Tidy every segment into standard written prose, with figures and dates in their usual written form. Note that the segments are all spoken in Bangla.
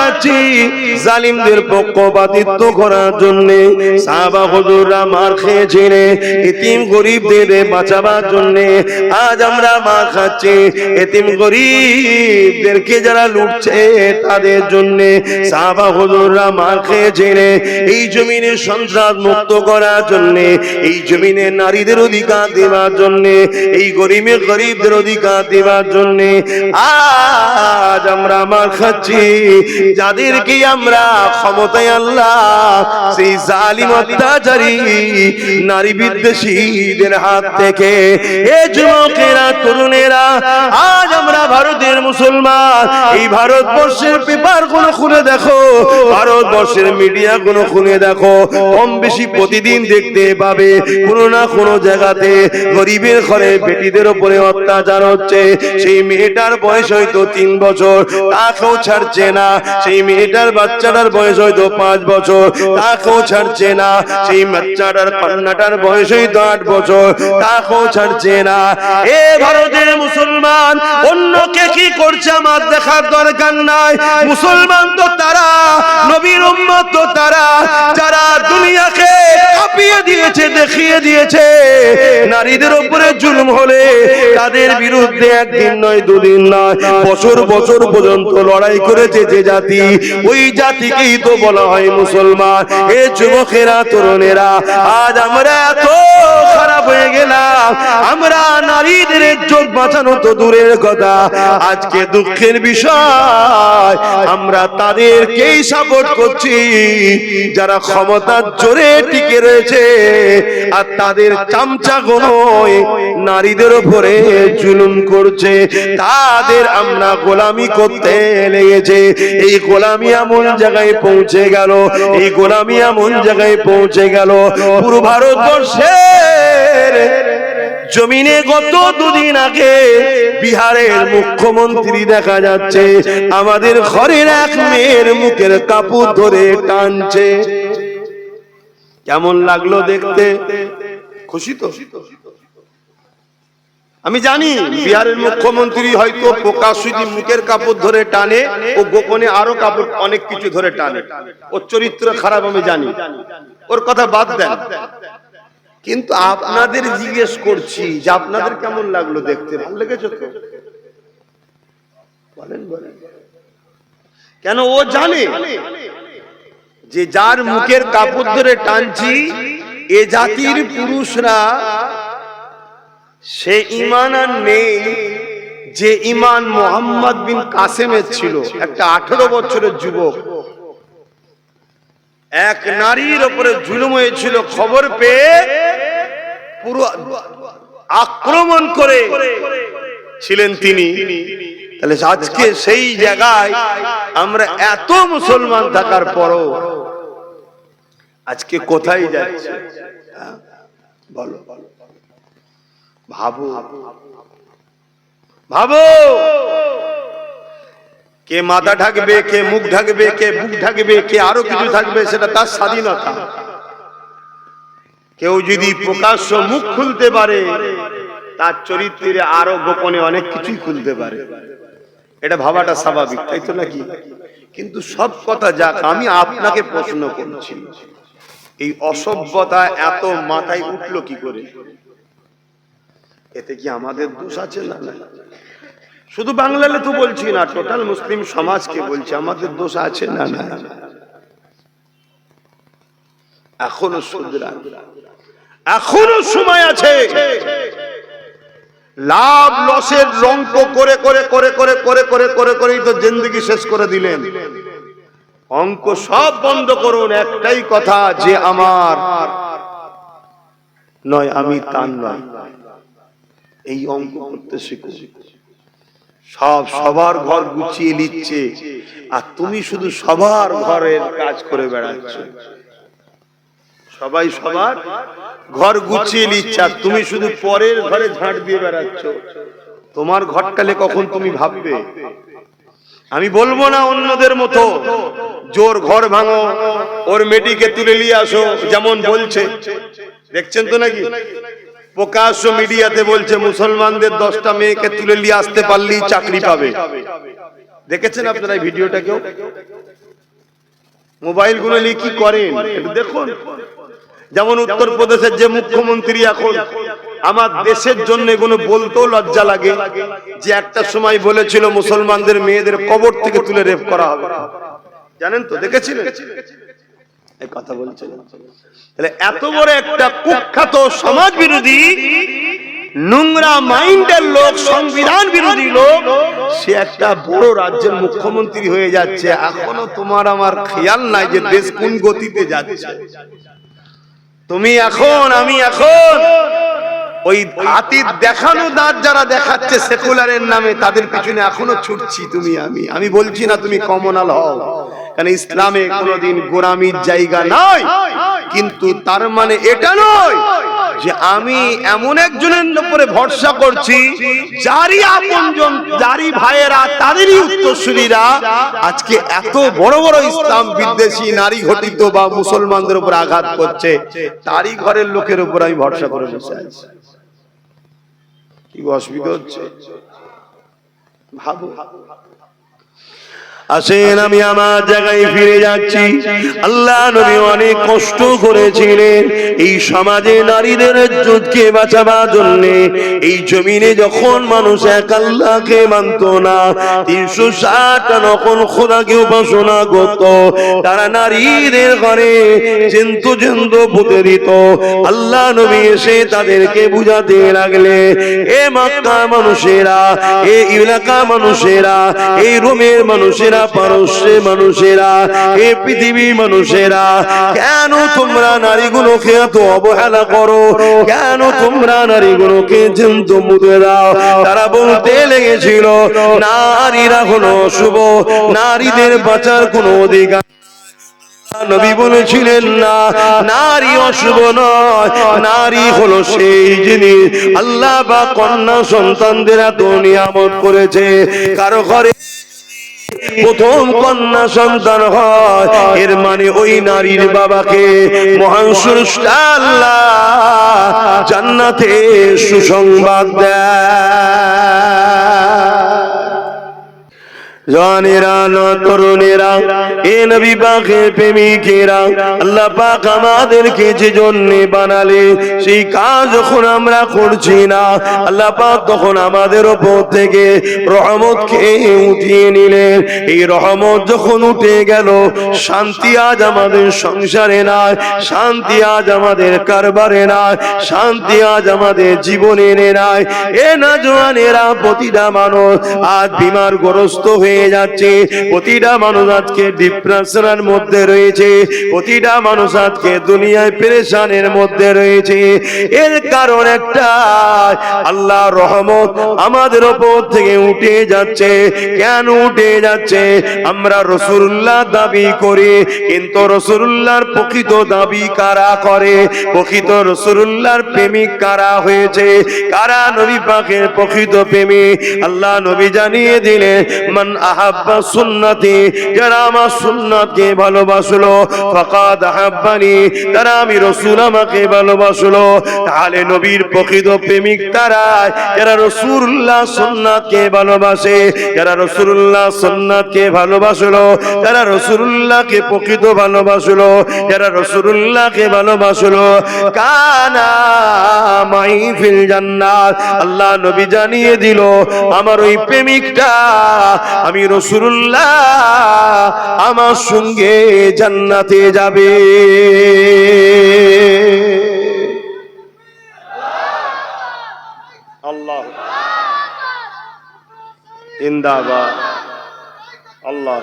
খাচ্ছি জালিমদের পক্ষপাতিত্ব করার জন্য। সাহাবা হুজুররা মার খেয়েছিলেন এতিম গরিবদের বাঁচাবার জন্য। আজ আমরা মার খাচ্ছি এতিম গরিবদেরকে যারা লুটছে তাদের জন্য। সাহাবা হুজুররা মার খেয়েছিলেন এই জমিনে সন্ত্রাস মুক্ত করার জন্য, এই জমিনে নারীদের অধিকার দেওয়ার জন্য, এই গরিবদের অধিকার দেওয়ার জন্য। আজ আমরা মার খাচ্ছি যাদেরকে আমরা ক্ষমতায় আল্লাহ সেই জালিম অত্যাচারী নারী বিদ্বেষীদের হাত থেকে। এ যুবকেরা, তরুণেরা, আজ আমরা ভারতের মুসলমান, এই ভারতবর্ষের পেপার গুলো খুলে দেখো, ভারতবর্ষের মিডিয়া গুলো খুলে দেখো, কম বেশি প্রতিদিন দেখতে পাবে কোনো না কোনো জায়গাতে গরিবের ঘরে বেটিদের উপরে অত্যাচার হচ্ছে। সেই মেয়েটার বয়স হয়তো 3 বছর, তাকেও ছাড়ছে না। সেই মেয়েটার বাচ্চাটার বয়স হয়তো 5 বছর, তাকেও ছাড়ছে না। সেই বাচ্চাটার কন্যাটার বয়স হয়তো 8 বছর, তাকেও ছাড়ছে না। এ ভারতের মুসলমান, অন্যকে কি করছে আমার দেখার দরকার নাই। মুসলমান তো তারা, নবীর উম্মত তো তারা, যারা দুনিয়াকে কাঁপিয়ে দিয়েছে, দেখিয়ে দিয়েছে নারীদের উপরে জুলুম হলে তাদের বিরুদ্ধে একদিন নয়, দুদিন নয়, বছর বছর পর্যন্ত লড়াই করেছে যে জাতি, ওই জাতিকেই তো বলা হয় মুসলমান। এ যুবকেরা, তরুণেরা, আজ আমরা এত খারাপ হয়ে গেলাম, আমরা নারীদের ইজ্জত বাঁচানো তো দূরের কথা, আজকে দুঃখের বিষয় আমরা তাদেরকেই সাপোর্ট করছি যারা ক্ষমতার জোরে টিকে রয়েছে, আর তাদের চামচাগুলোই নারীদের উপরে জুলুম করছে, তাদের আমরা গোলামি করতে লেগেছে। এই গোলামি এমন জায়গায় পৌঁছে গেল, এই গোলামি এমন জায়গায় পৌঁছে গেল, পুরো ভারতবর্ষের জমিনে গত 2 দিন আগে বিহারের মুখ্যমন্ত্রী দেখা যাচ্ছে আমাদের ঘরের এক মেয়ের মুখের কাপড় ধরে টানছে। কেমন লাগলো দেখতে? খুশি তো? আমি জানি বিহারের মুখ্যমন্ত্রী হয়তো প্রকাশ্যে মুখের কাপড় ধরে টানে, ও গোপনে আরো কাপড় অনেক কিছু ধরে টানে, ওর চরিত্র খারাপ আমি জানি, ওর কথা বাদ দেন। কিন্তু আপনাদের জিজ্ঞেস করছি যে আপনাদের কেমন লাগলো দেখতে? ভালো লেগেছে তো? বলেন বলেন। কেন? ও জানে যে যার মুখের কাপড় ধরে টানছি এ জাতির পুরুষরা সে ঈমান আর নেই যে ঈমান মুহাম্মদ বিন কাসেমের ছিল। একটা 18 বছরের যুবক এক নারীর উপরে জুলুম হয়েছিল, খবর পেয়ে পুরো আক্রমণ করে ছিলেন তিনি। তাহলে আজকে সেই জায়গায় আমরা এত মুসলমান থাকার পরও আজকে কোথায় যাচ্ছে? বলো, ভাবো ভাবো, কে মাথা ঢাকবে, কে মুখ ঢাকবে, কে বুক ঢাকবে, কে আরো কিছু থাকবে, সেটা তার স্বাধীনতা। কেউ যদি প্রকাশ্য মুখ খুলতে পারে তার চরিত্রে আরো গোপনে অনেক কিছুই খুলতে পারে, এটা ভাবাটা স্বাভাবিক, তাই তো নাকি? কিন্তু সব কথা যাক, আমি আপনাকে প্রশ্ন করছি, এই অসভ্যতা এত মাথায় উঠলো কি করে? এতে কি আমাদের দোষ আছে? না না, শুধু বাংলালে তো বলছি না, টোটাল মুসলিম সমাজকে বলছি, আমাদের দোষ আছে না না? এখনো শুধরান, এখনো সময় আছে। লাভ লসের রঙ্ক করে করে করে করে করে করে করে করেই তো জিন্দেগি শেষ করে দিলেন। অঙ্ক সব বন্ধ করুন, একটাই কথা, যে আমার নয় আমি তার নয়, এই অঙ্ক করতে শিখুন। সব সবার ঘর গুছিয়ে নিচ্ছে আর তুমি শুধু সবার ঘরের কাজ করে বেড়াচ্ছ। সবাই সবার ঘর গুছিয়ে নিচ্ছে আর তুমি শুধু পরের ঘরে ঝাঁট দিয়ে বেড়াচ্ছ। তোমার ঘরটালে কখন তুমি ভাববে? আমি বলবো না অন্যদের মতো জোর ঘর ভাঙো, ওর মেয়েটিকে তুলে নিয়ে আসো, যেমন বলছে, দেখছেন তো নাকি প্রকাশ্য মিডিয়াতে বলছে মুসলমানদের 10টা মেয়েকে তুলে নিয়ে আসতে পারলেই চাকরি পাবে। দেখেছেন আপনারা এই ভিডিওটা? কেউ মোবাইলগুলো নিয়ে কি করেন একটু দেখুন। যেমন উত্তরপ্রদেশের যে মুখ্যমন্ত্রী, এখন আমার দেশের জন্য এগুলো বলতেও লজ্জা লাগে, যে একটা সময় বলেছিল মুসলমানদের মেয়েদের কবর থেকে তুলে রেপ করা হবে, জানেন তো, দেখেছিলেন এই কথা বলছিলেন। তাহলে এত বড় একটা কুখ্যাত সমাজ বিরোধী নোংরা মাইন্ডের লোক, সংবিধান বিরোধী লোক, সে একটা বড় রাজ্যের মুখ্যমন্ত্রী হয়ে যাচ্ছে। এখনো তোমার আমার খেয়াল নাই যে দেশ কোন গতিতে যাচ্ছে। তুমি এখন, আমি এখন ওই হাতির দেখানো দাঁত যারা দেখাচ্ছে সেকুলারের নামে, তাদের পিছনে এখনো ছুটছি তুমি আমি বলছি না তুমি কমনাল হও, কারণ ইসলামে কোনোদিন গোলামির জায়গা নয়। কিন্তু তার মানে এটা নয় যে আমি এমন একজনের উপরে ভরসা করছি যারই আপনজন, যারই ভাইয়েরা, তাদেরই উত্তরসূরিরা আজকে এত বড় বড় ইসলাম বিদ্বেষী নারী ঘটিত বা মুসলমানদের উপর আঘাত করছে, তারই ঘরের লোকের উপর আমি ভরসা করে বসে আছি। কি অসুবিধা হচ্ছে ভাবো। আসেন আমি আমার জায়গায় ফিরে যাচ্ছি। আল্লাহ নবী অনেক কষ্ট করেছিলেন এই সমাজে নারীদের ইজ্জতকে বাঁচাবার জন্য। এই জমিনে যখন মানুষ এক আল্লাহকে মানত না, 360টা নকল খোদাকে উপাসনা করত, তারা নারীদের ঘরে জন্তু জন্তু পুঁতে দিত। আল্লাহ নবী এসে তাদেরকে বুঝাতে লাগলে, এ মক্কা মানুষেরা, এ এলাকা মানুষেরা, এই রোমের মানুষেরা, পারস্যের মানুষেরা, এই পৃথিবী মানুষেরা, কেন তোমরা নারীগুলোকে এত অবহেলা করো? কেন তোমরা নারীগুলোকে জন্তু মুতে দাও? তারা বলতে লেগেছিল নারীরা হলো অশুভ, নারীদের বাঁচার কোনো অধিকার। নবী বলেছিলেন না, নারী অশুভ নয়, নারী হলো সেই জিনিস আল্লাহ বা কন্যা সন্তানদের এত নিয়ামত করেছে। কারো ঘরে প্রথম কন্যা সন্তান হয়, এর মানে ওই নারীর বাবাকে মহান স্রষ্টা আল্লাহ জান্নাতে সুসংবাদ দেয়। জানেরা না তরুণেরা, এ নবী পাকের প্রেমিকেরা, আল্লাহ পাক আমাদেরকে যে জন্য বানালে সেই কাজ যখন আমরা করছি না, আল্লাহ পাক তখন আমাদের উপর থেকে রহমতকে উঠিয়ে নিলেন। এই রহমত যখন উঠে গেল, শান্তি আজ আমাদের সংসারে নাই, শান্তি আজ আমাদের কারবারে নাই, শান্তি আজ আমাদের জীবনে নাই। এ না জওয়ানেরা, প্রতিটা মানুষ আজ বিমারগ্রস্ত হয়ে যাচ্ছে, প্রতিটা মানুষ আজকে ডিপ্রেশনের মধ্যে রয়েছে, প্রতিটা মানুষ আজকে দুনিয়ায় পেরেশানের মধ্যে রয়েছে। এর কারণ একটা, আল্লাহর রহমত আমাদের উপর থেকে উঠে যাচ্ছে। কেন উঠে যাচ্ছে? আমরা রাসূলুল্লাহ দাবি করি, কিন্তু রাসূলুল্লাহর প্রকৃত দাবি কারা করে? প্রকৃত রাসূলুল্লাহর প্রেমিক কারা হয়েছে? কারা নবী পাকের প্রকৃত প্রেমিক? আল্লাহ নবী জানিয়ে দিলেন, মান আহাব্বা সুন্নতি, যারা আমার সুন্নাতকে ভালোবাসলো, ফাকাদ আহাব্বানি, তারা আমি রাসূল আমাকে ভালোবাসলো। তাহলে নবীর প্রকৃত প্রেমিক তারা যারা রাসূলুল্লাহ সুন্নাতকে ভালোবাসে, যারা রাসূলুল্লাহ সুন্নাতকে ভালোবাসলো, যারা রাসূলুল্লাহকে প্রকৃত ভালোবাসলো, যারা রাসূলুল্লাহকে ভালোবাসলো, কানা মাই ফিল জান্নাত। আল্লাহ নবী জানিয়ে দিল, আমার ওই প্রেমিকটা আমি রাসূলুল্লাহ আমার সঙ্গে জান্নাতে যাবে। আল্লাহ জিন্দাবাদ, আল্লাহ।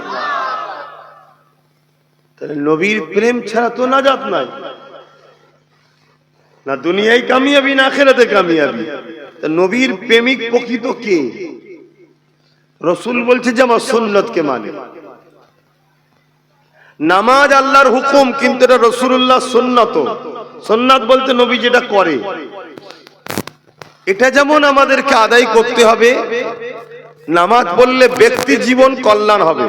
তাহলে নবীর প্রেম ছাড়া তো নাজাত নাই, না দুনিয়ায় কামিয়াবি না আখিরাতে কামিয়াবি। তা নবীর প্রেমিক প্রকৃত কে? রাসূল বলছে যে আমার সুন্নতকে মানে। নামাজ আল্লাহর হুকুম, কিন্তু এটা রাসূলুল্লাহ সুন্নত। সুন্নাত বলতে নবী যেটা করে, এটা যেমন আমাদেরকে আদায় করতে হবে। নামাজ পড়লে ব্যক্তি জীবন কল্যাণ হবে,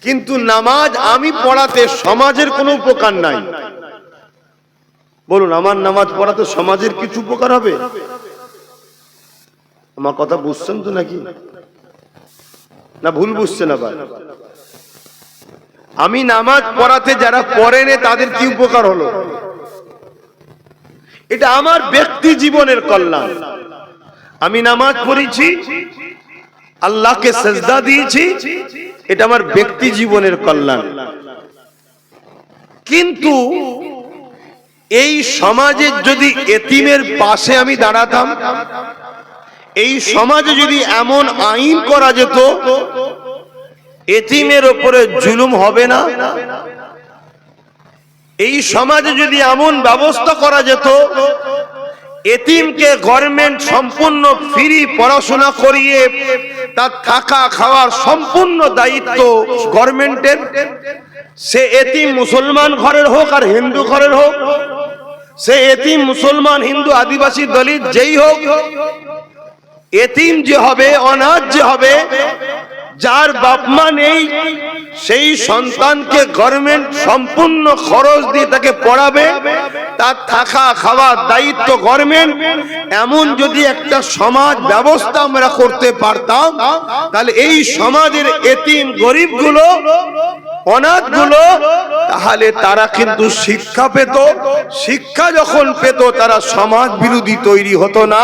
কিন্তু নামাজ আমি পড়াতে সমাজের কোনো উপকার নাই। বলুন, আমার নামাজ পড়াতে সমাজের কিছু উপকার হবে? আমার কথা বুঝছেন তো নাকি, না ভুল বুঝছেন? আবার আমি নামাজ পড়াতে যারা পড়েনে তাদের কি উপকার হলো? এটা আমার ব্যক্তি জীবনের কল্যাণ। আমি নামাজ পড়েছি, আল্লাহকে সেজদা দিয়েছি, এটা আমার ব্যক্তি জীবনের কল্যাণ। কিন্তু এই সমাজে যদি এতিমের পাশে আমি দাঁড়াতাম, এই সমাজে যদি এমন আইন করা যেত এতিমের উপরে জুলুম হবে না, এই সমাজে যদি এমন ব্যবস্থা করা যেত এতিমকে গভর্নমেন্ট সম্পূর্ণ ফ্রি পড়াশোনা করিয়ে তার থাকা খাওয়ার সম্পূর্ণ দায়িত্ব গভর্নমেন্টের, সে এতিম মুসলমান ঘরের হোক আর হিন্দু ঘরের হোক, সে এতিম মুসলমান হিন্দু আদিবাসী দলিত যেই হোক, এতিম যে হবে, অনাথ যে হবে, যার বাপ মা নেই, সেই সন্তানকে গভর্নমেন্ট সম্পূর্ণ খরচ দিয়ে তাকে পড়াবে, তার থাকা খাওয়ার দায়িত্ব গভর্নমেন্ট। এমন যদি একটা সমাজ ব্যবস্থা আমরা করতে পারতাম, তাহলে এই সমাজের এতিম গরিবগুলো, অনাথগুলো, তাহলে তারা কিন্তু শিক্ষা পেত। শিক্ষা যখন পেত তারা সমাজ বিরোধী তৈরি হতো না,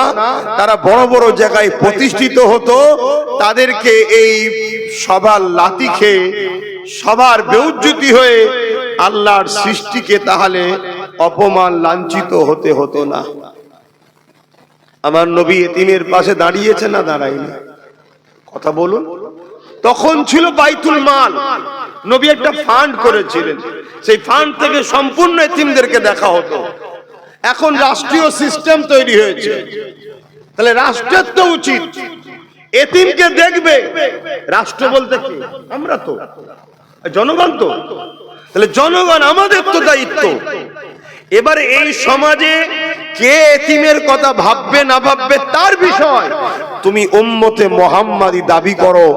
তারা বড় বড় জায়গায় প্রতিষ্ঠিত হতো। তাদেরকে এই সবার লাথি খেয়ে, সবার বেউজ্জতি হয়ে আল্লাহর সৃষ্টিকে তাহলে অপমান লাঞ্ছিত হতে হতো না। আমার নবী এতিমের পাশে দাঁড়িয়েছে না দাঁড়ায়নি? কথা বলুন। তখন ছিল বাইতুল মাল, নবী একটা ফান্ড করেছিলেন, সেই ফান্ড থেকে সম্পূর্ণ এতিমদেরকে দেখা হতো। এখন রাষ্ট্রীয় সিস্টেম তৈরি হয়েছে, তাহলে রাষ্ট্রের তো উচিত এতিমকে দেখবে। রাষ্ট্র বলতে কি? আমরা তো জনগণ, তো তাহলে জনগণ, আমাদের তো দায়িত্ব। এবারে এই সমাজে কে এতিমের কথা ভাববে না ভাববে তার বিষয়। তুমি উম্মতে মুহাম্মাদি দাবি করো,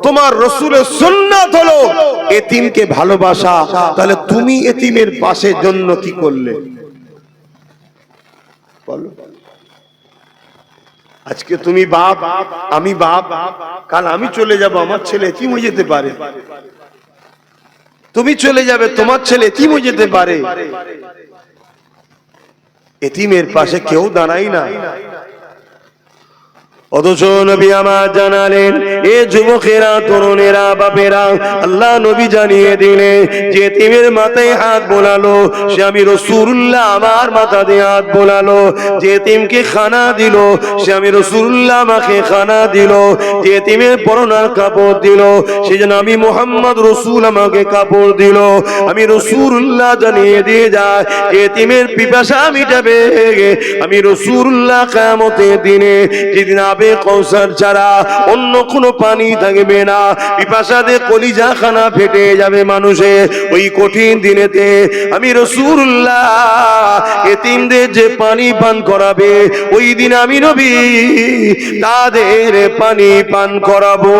তোমার রাসূলের সুন্নাত হলো এতিমকে ভালোবাসা, তাহলে তুমি এতিমের পাশে জন্য কি করলে বলো? আজকে তুমি বাপ, আমি বাপ, কাল আমি চলে যাব, আমার ছেলে এতিম হয়ে যেতে পারে। তুমি চলে যাবে, তোমার ছেলে এতিম হয়ে যেতে পারে। এতিমের পাশে কেউ দাঁড়ায় না। অথচ নবী আমার জানালেন, এ যুবকেরা, তরুণেরা, বাপেরা, আল্লাহ নবী জানিয়ে দিলেন যে এতিমের মাথায় হাত বোলালো সে আমি রাসূলুল্লাহ, আমার মাথা দিয়ে হাত বোলালো। যে এতিমকে খানা দিল সে আমি রাসূলুল্লাহ, আমাকে খানা দিল। যে এতিমের পরনার কাপড় দিল সে যেন আমি মুহাম্মদ রাসূল, আমাকে কাপড় দিল। আমি রাসূলুল্লাহ জানিয়ে দিয়ে যায় যে এতিমের পিপাসা মিটাবে আমি রাসূলুল্লাহ কিয়ামতের দিনে, যেদিন আবে কৌসার ছাড়া অন্য কোনো পানি থাকবে না, পিপাসাতে কলিজা খানা ফেটে যাবে মানুষের। ওই কঠিন দিনেতে আমি রাসূলুল্লাহ এতিমদের যে পানি পান করাবে, ওই দিন আমি নবী তাদের পানি পান করাবো।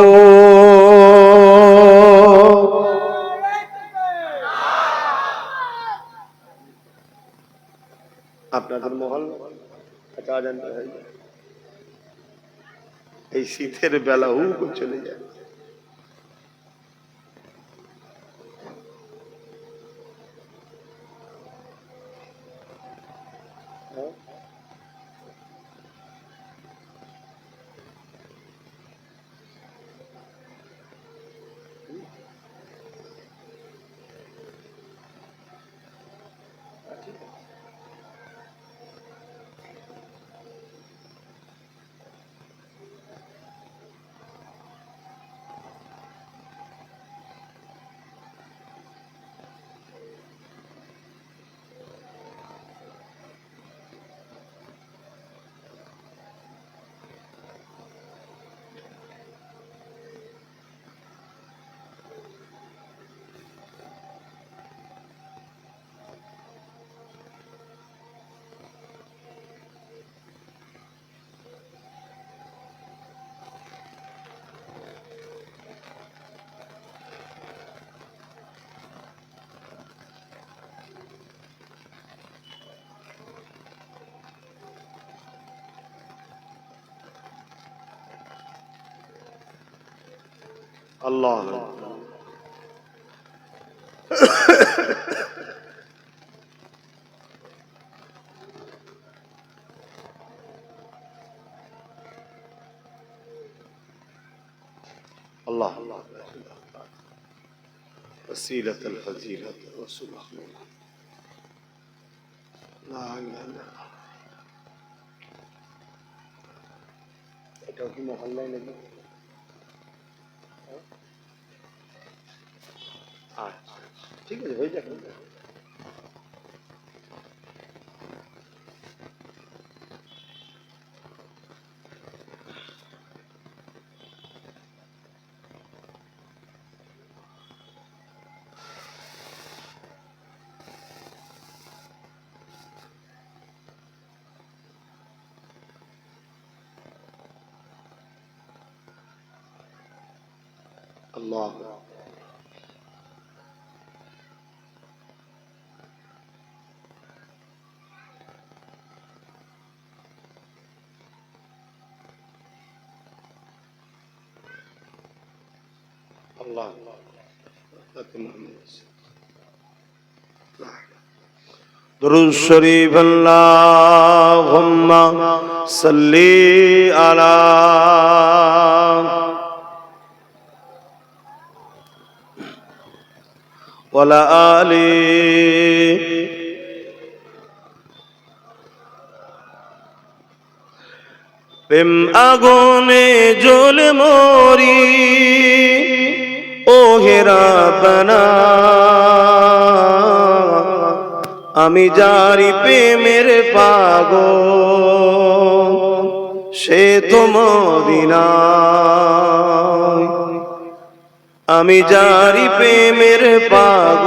আপনাদের মহল্লা এই শীতের বেলা চলে যায়। আল্লাহ আল্লাহ ওসিলাতুল ফজিলাত ওয়া সুবহানাল্লাহ লা ইলাহা ইল্লাল্লাহ। এটাও কি মহল্লায় নাকি? আচ্ছা ঠিক আছে, হয়ে যাবে। আল্লাহ আল্লাহ দুরূদ শরীফ আল্লাহুম্মা সাল্লি আলা ওয়ালা আলি প্রেম আগুনে জ্বলে মরি ও হে রাব্বানা, আমি যারি প্রেমের পাগল সে তো মদিনায়। আমি যারি প্রেমের পাগল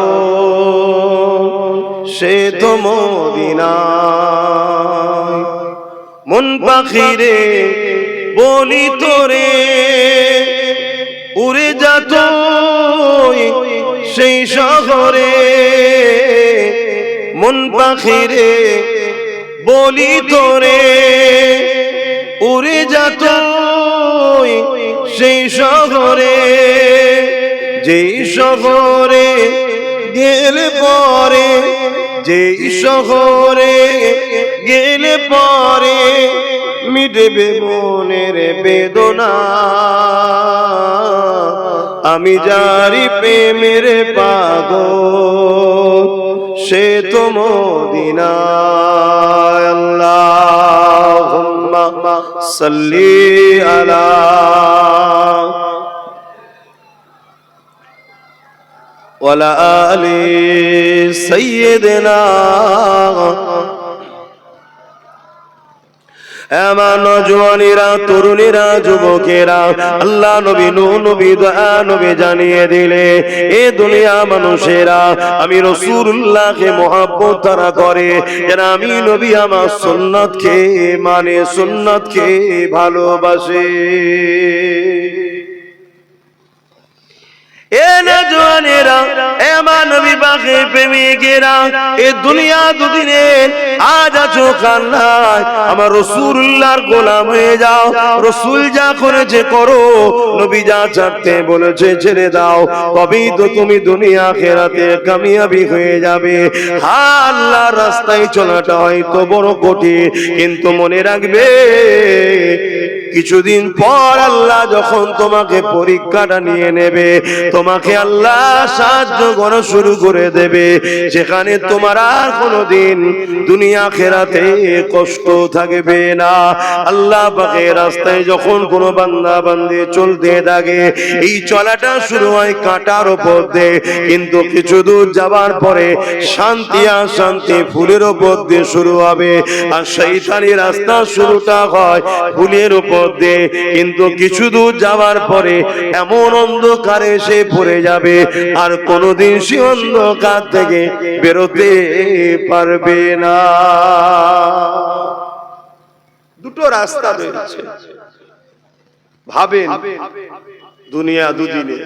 সে তো মদিনায়। মন পাখিরে বলি তোরে উড়ে যা তুই সেই শহরে। মন পাখিরে বলি তোরে উড়ে যা তুই সেই শহরে। যেই শহরে গেলে পরে, যেই শহরে গেলে পরে মিটবে মনের বেদনা। আমি যারি প্রেমের পাগল সে তো মদিনায়। আল্লাহুম্মা সাল্লি আলা ওয়ালা আলি সাইয়্যিদিনা। আমার নওজওয়ানেরা, তরুণীরা, যুবকেরা, আল্লাহ নবী নূহ নবী দোয়া নবী জানিয়ে দিলে এ দুনিয়া মানুষেরা আমি রাসূলুল্লাহকে মহব্বত তারা করে যারা আমি নবী আমার সুন্নাতকে মানে, সুন্নাতকে ভালোবাসে। এ নওজওয়ানেরা, এ আমার নবী পাকে প্রেমিকেরা, এ দুনিয়া দুদিনের আজ আছো কাল নাই, আমার রাসূলুল্লাহর গোলাম হয়ে যাও। রাসূল যা করেছে করো, নবী যা ছাড়তে বলেছে ছেড়ে দাও, তবেই তো তুমি দুনিয়া আখিরাতে কামিয়াবি হয়ে যাবে। হ্যাঁ, আল্লাহর রাস্তায় চলাটা হয়তো বড় কঠিন, কিন্তু মনে রাখবে কিছুদিন পর আল্লাহ যখন তোমাকে পরীক্ষাটা নিয়ে নেবে, তোমাকে আল্লাহ সাহায্য করা শুরু করে দেবে, সেখানে তোমার আর কোনোদিন দুনিয়া আখিরাতে কষ্ট থাকবে না। আল্লাহ পাকের রাস্তায় যখন কোনো বান্দা বান্দি চলতে থাকে, এই চলাটা শুরু হয় কাঁটার উপর দিয়ে, কিন্তু কিছু দূর যাবার পরে শান্তি আর শান্তি ফুলের উপর দিয়ে শুরু হবে। আর শয়তানি রাস্তা শুরুটা হয় ফুলের উপর দিয়ে, কিন্তু কিছু দূর যাওয়ার পরে এমন অন্ধকারে সে পড়ে যাবে আর কোনোদিন সে অন্ধকার থেকে বেরোতে পারবে না। দুটো রাস্তা রয়েছে, ভাবেন দুনিয়া দুদিনে,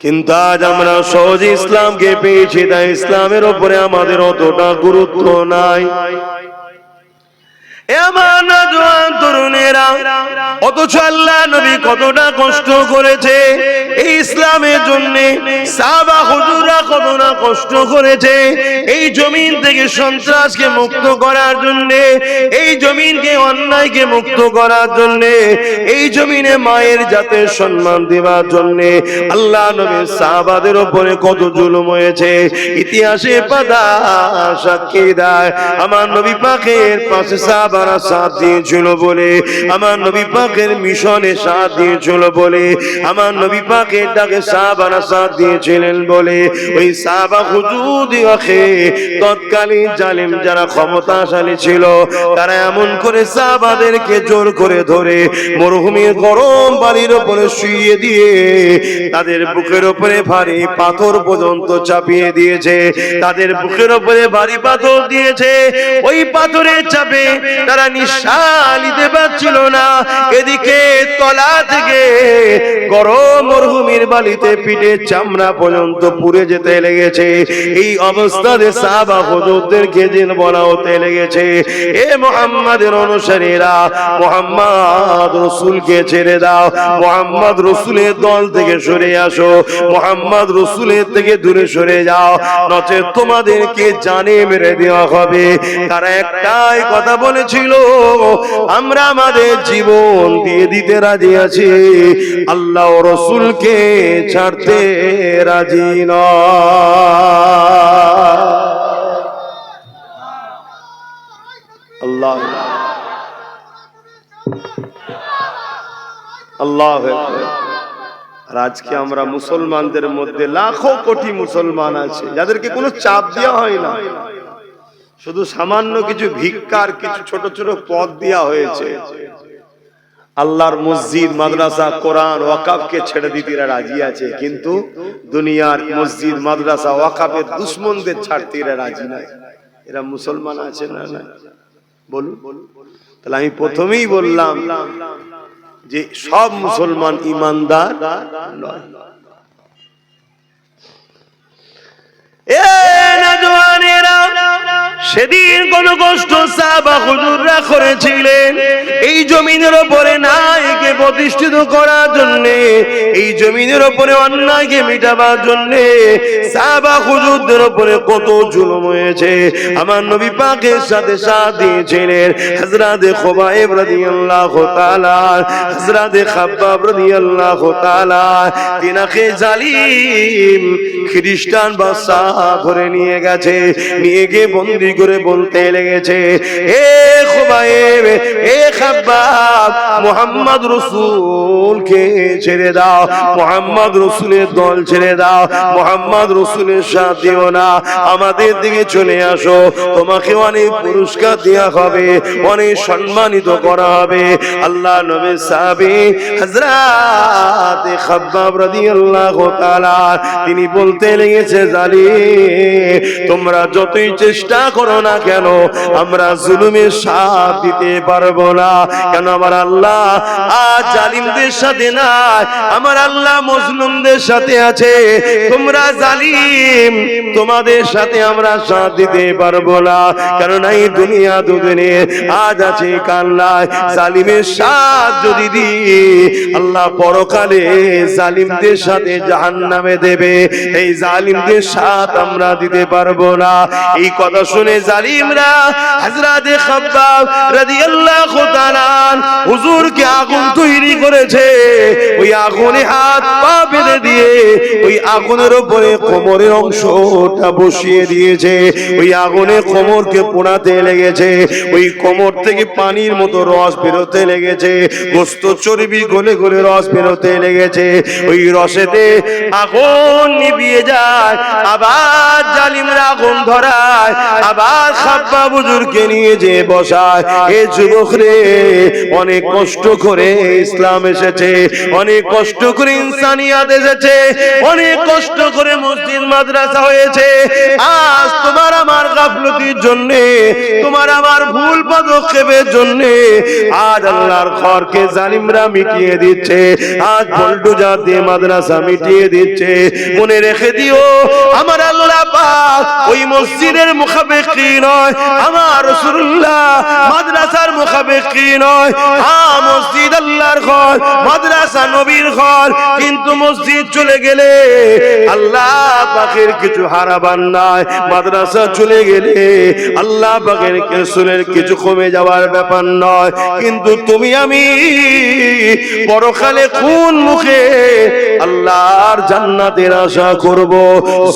কিন্তু আজ আমরা সহজে ইসলামকে পেয়েছি, তাই ইসলামের উপরে আমাদের অতটা গুরুত্ব নাই। এ আমার নওজোয়ান তরুণেরা, অথচ আল্লাহ নবী কতটা কষ্ট করেছে এই ইসলামের জন্য, সাহাবা হুজুররা কতটা কষ্ট করেছে এই জমিন থেকে সন্ত্রাসকে মুক্ত করার জন্য, এই জমিনকে অন্যায়কে মুক্ত করার জন্য, এই জমিনে মায়ের জাতের সম্মান দেওয়ার জন্য। আল্লাহ নবীর সাহাবাদের উপরে কত জুলুম হয়েছে ইতিহাসে পাতা সাক্ষী দেয়। আমার নবী পাকের পাশে সাহাবারা সাথ দিয়েছিল বলে, আমার নবী পাকের মিশনে সাথ দিয়েছিল বলে, আমার নবী পাকের ডাকে সাহাবারা সাথ দিয়েছিলেন বলে, ওই সাহাবা হুজুরদিগকে তৎকালীন জালিম যারা ক্ষমতাশালী ছিল তারা এমন করে সাহাবাদেরকে জোর করে ধরে মরুভূমির গরম বালির উপরে শুইয়ে দিয়ে তাদের বুকের উপরে ভারী পাথর পর্যন্ত চাপিয়ে দিয়েছে, তাদের বুকের উপরে ভারী পাথর দিয়েছে। ওই পাথরের চাপে তারা নিঃশ্বাস নিতে পারছিল না। এদিকে তলা থেকে গরম মরুভূমির বালিতে পিঠে চামড়া পর্যন্ত পুড়ে যেতে লেগেছে। এই অবস্থাতে সাহাবা হুজুরদেরকে জেল বলা হতে লেগেছে, এ মুহাম্মাদের অনুসারীরা, মুহাম্মদ রাসূলকে ছেড়ে দাও, মুহাম্মদ রাসূলের দল থেকে সরে আসো, মুহাম্মদ রাসূলের থেকে দূরে সরে যাও, নচেত তোমাদেরকে জানে মেরে দেওয়া হবে। তারা একটাই কথা বলেছিল, আমরা আমাদের জীবন দিয়ে দিতে রাজি আছি, আল্লাহ ও রাসূলকে ছাড়তে রাজি নয়। আল্লাহ আল্লাহু আকবার। আর আজকে আমরা মুসলমানদের মধ্যে লাখো কোটি মুসলমান আছে যাদেরকে কোনো চাপ দেওয়া হয় না, শুধু সামান্য কিছু ভিক্ষার কিছু ছোট ছোট পদ দেওয়া হয়েছে। আল্লাহর মসজিদ, মাদ্রাসা, কোরআন, ওয়াকাফকে ছেড়ে দিতে এরা রাজি আছে, কিন্তু দুনিয়ার মসজিদ, মাদ্রাসা, ওয়াকাফের দুশমনদের ছাড়তে এরা রাজি নাই। এরা মুসলমান আছে না? না বলুন। তাহলে আমি প্রথমেই বললাম যে সব মুসলমান ইমানদার নয়। সেদিন কোন কষ্ট সাহাবা হুজুররা করেছিলেন এই জমিনের উপরে ন্যায়কে প্রতিষ্ঠিত করার জন্য, এই জমিনের উপরে অন্যায়কে মিটাবার জন্য সাহাবা হুজুরদের উপরে কত জুলুম হয়েছে। আমার নবী পাকের সাথে সাথ দিয়েছিলেন হযরত খুবাইব রাদিয়াল্লাহু তাআলা, হযরত খাব্বাব রাদিয়াল্লাহু তাআলা। তিনাকে জালিম খ্রিস্টান বাদশা ধরে নিয়ে গেছে, নিয়ে গিয়ে বন্দী করে বলতে লেগেছে, এ খুবাইব, এ খাব্বাব, মুহাম্মদ রাসূলকে ছেড়ে দাও, মুহাম্মদ রাসূলের দল ছেড়ে দাও, মুহাম্মদ রাসূলের সাথ দিও না, আমাদের দিকে চলে আসো, তোমাকে অনেক পুরস্কার দেওয়া হবে, অনেক সম্মানিত করা হবে। আল্লাহ নবীর সাহাবী হযরত খাব্বাব রাদিয়াল্লাহু তাআলা তিনি বলতে লেগেছে, জালিম তোমরা যতই চেষ্টা করো না কেন আমরা জুলুমের সাথ দিতে পারবো না। কেন আমার আল্লাহ আজ জালিমদের সাথে নাই, আমার আল্লাহ মজলুমদের সাথে আছে। তোমরা জালিম, তোমাদের সাথে আমরা সাথ দিতে পারবো না, কারণ এই দুনিয়া দুদিনে আজ আছে কাল নাই। জালিমের সাথ যদি দিই আল্লাহ পরকালে জালিমদের সাথে জাহান্নামে দেবে, এই জালিমদের সাথ আমরা দিতে পারবো না। এই কথা শুনে জালিমরা হযরত খাব্বাব রাদিয়াল্লাহু তাআলা হুজুরকে আগুন তৈরি করেছে, ওই আগুনে হাত পা বেঁধে দিয়ে ওই আগুনের উপরে কোমরের অংশটা বসিয়ে দিয়েছে, ওই আগুনে কোমরকে পোড়াতে লেগেছে, ওই কোমর থেকে পানির মতো রস বেরোতে লেগেছে, গোস্ত চর্বি গলে গলে রস বেরোতে লেগেছে, ওই রসেতে আগুন নিভিয়ে যায়, আবার জালিমরা আগুন ধরায়, আবার খাব্বাব হুজুরকে নিয়ে যে বসায়। এ যুবক রে, অনেক কষ্ট করে ইসলাম এসেছে, অনেক কষ্ট করে ইনসানিয়াত এসেছে, অনেক কষ্ট করে মসজিদ মাদ্রাসা হয়েছে। আজ তোমার আমার গাফলতির জন্য, তোমার আমার ভুল পদক্ষেপের জন্য আজ আল্লাহর ঘরকে জালিমরা মিটিয়ে দিচ্ছে, আজ বুলডোজার দিয়ে মাদ্রাসা মিটিয়ে দিচ্ছে। মনে রেখে দিও, আমার আল্লাহ পাক ওই মসজিদের মুখাপেক্ষী নয়, আমার রাসূলুল্লাহ মাদ্রাসার মুখাবেকি নয়, হ্যাঁ মসজিদ আল্লাহর ঘর, মাদ্রাসা নবীর ঘর, কিন্তু মসজিদ চলে গেলে আল্লাহ পাকের কিছু হারাবার নাই, মাদ্রাসা চলে গেলে আল্লাহ পাকের রাসূলের কিছু কমে যাওয়ার ব্যাপার নয়। কিন্তু তুমি আমি পরকালে কোন মুখে আল্লাহর জান্নাতের আশা করব?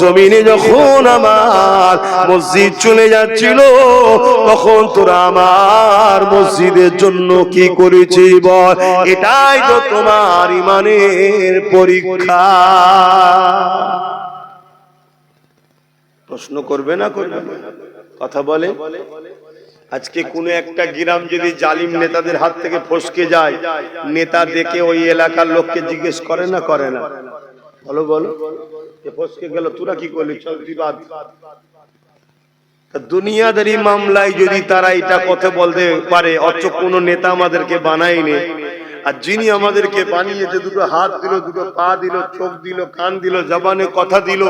জমিনে যখন আমার মসজিদ চলে যাচ্ছিল তখন তোরা আমার মসজিদের জন্য কি করেছি বল? এটাই তো তোমার ঈমানের পরীক্ষা। প্রশ্ন করবে না করবে? কথা বলে। আজকে কোন একটা গ্রাম যদি জালিম নেতাদের হাত থেকে ফসকে যায়, নেতা দেখে ওই এলাকার লোককে জিজ্ঞেস করে না করে না? বলো বলো, ফসকে গেল, তোরা কি করলি, চল তুই বাদ। দুনিয়াদারি মামলায় যদি তারা এটা কথা বলতে পারে, অথচ কোন নেতা আমাদেরকে বানায়নি, আর যিনি আমাদেরকে বানিয়েছে, দুটো হাত দিল, দুটো পা দিল, চোখ দিল, কান দিল, জবানে কথা দিল,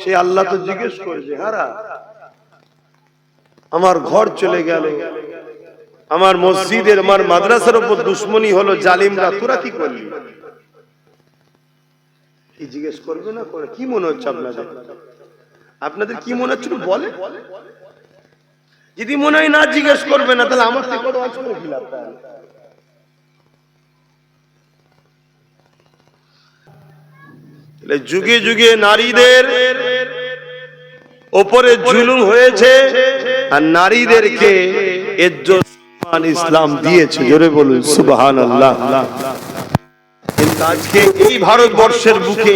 সে আল্লাহ তো জিজ্ঞেস করেছে, হারা আমার ঘর চলে গেল, আমার মসজিদের আমার মাদ্রাসার উপর দুশ্মনী হলো জালিমরা, তোরা কি করলি? কি জিজ্ঞেস করবে না করে? কি মনে হচ্ছে আপনাদের? আপনাদের কি মনে হচ্ছে বলে? যদি মনে হয় না জিজ্ঞেস করবে না, তাহলে আমার থেকে কত আজ করে কি লাভ? যুগে যুগে নারীদের ওপরে জুলুম হয়েছে, আর নারীদেরকে ইজ্জত সম্মান ইসলাম দিয়েছে। জোরে বলুন সুবহানাল্লাহ। কিন্তু আজকে এই ভারতবর্ষের বুকে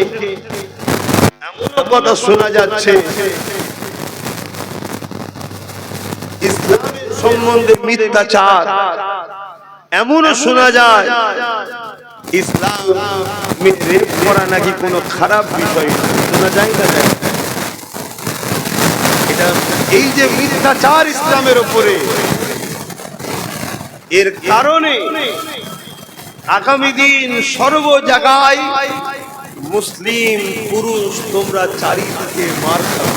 এমন কথা শোনা যাচ্ছে, ইসলামের সম্বন্ধে মিথ্যাচার, এমনও শোনা যায় ইসলাম রেপ করা নাকি কোনো খারাপ বিষয় না। শোনা যায় না? এটা এই যে মিথ্যাচার ইসলামের উপরে, এর কারণে আগামী দিন সর্ব জায়গায় মুসলিম পুরুষ তোমরা চারিদিকে মার খাবে।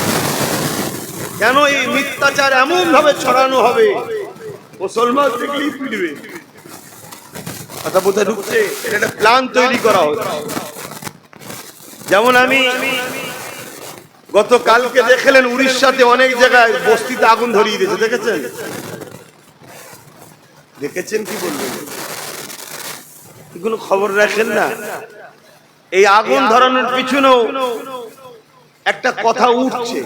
কেন এই মিথ্যাচার এমন ভাবে ছড়ানো হবে, মুসলমান দেখলেই পিটবে। কথা বলতে ঢুকছে, এটা একটা প্ল্যান তৈরি করা হচ্ছে। যেমন আমি গতকালকে দেখলেন উড়িষ্যাতে অনেক জায়গায় বস্তিতে আগুন ধরিয়ে দিয়েছে, দেখেছেন? দেখেছেন কি বলবেন? এগুলো খবর রাখেন না? এই আগুন ধরানোর পিছনেও একটা কথা উঠছে,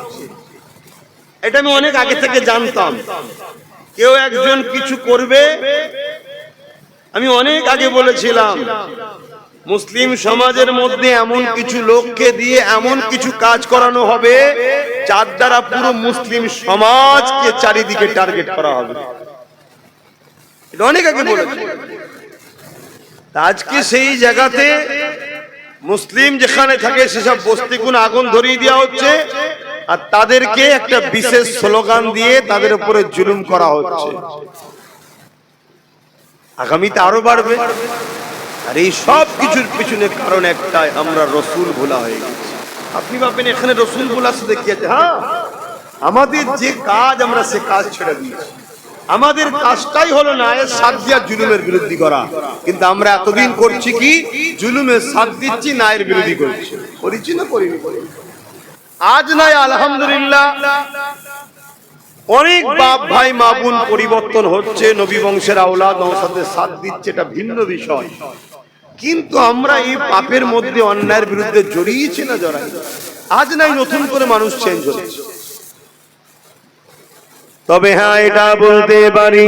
এটা আমি অনেক আগে থেকে জানতাম। কেউ একজন কিছু করবে, আমি অনেক আগে বলেছিলাম মুসলিম সমাজের মধ্যে এমন কিছু লোককে দিয়ে এমন কিছু কাজ করানো হবে যার দ্বারা পুরো মুসলিম সমাজকে চারিদিকে টার্গেট করা হবে। এটা অনেক আগে বলেছি। আজকে সেই জায়গাতে মুসলিম যেখানে থাকে সেসব বস্তিগুলো আগুন ধরিয়ে দেওয়া হচ্ছে, আর তাদেরকে একটা বিশেষ স্লোগান দিয়ে তাদের উপরে জুলুম করা হচ্ছে। আগামীতে আরো বাড়বে। আর এই সব কিছুর পিছনে কারণ একটাই, আমরা রসুল ভোলা হয়ে গেছি। আপনি ভাবেন এখানে রসুল ভোলা শুধু কি আছে? হ্যাঁ, আমাদের যে কাজ আমরা সে কাজ ছেড়ে দিয়েছি। আমাদের কাজটাই হলো নায়ের সাথ দিয়া জুলুমের বিরোধী করা, কিন্তু আমরা এতদিন করছি কি? জুলুমের সাথ দিচ্ছি, নায়ের বিরোধী করছি। করেছি না করিনি? আজ নাই আলহামদুলিল্লাহ অনেক বাপ ভাই মা বোন পরিবর্তন হচ্ছে, নবী বংশের আওলাদ নওসাদের সাথ দিচ্ছে, এটা ভিন্ন বিষয়। কিন্তু আমরা এই পাপের মধ্যে অন্যায়ের বিরুদ্ধে জড়িয়েছি না জড়াই? আজ নাই নতুন করে মানুষ চেঞ্জ হচ্ছে। তবে হ্যাঁ, এটা বলতে পারি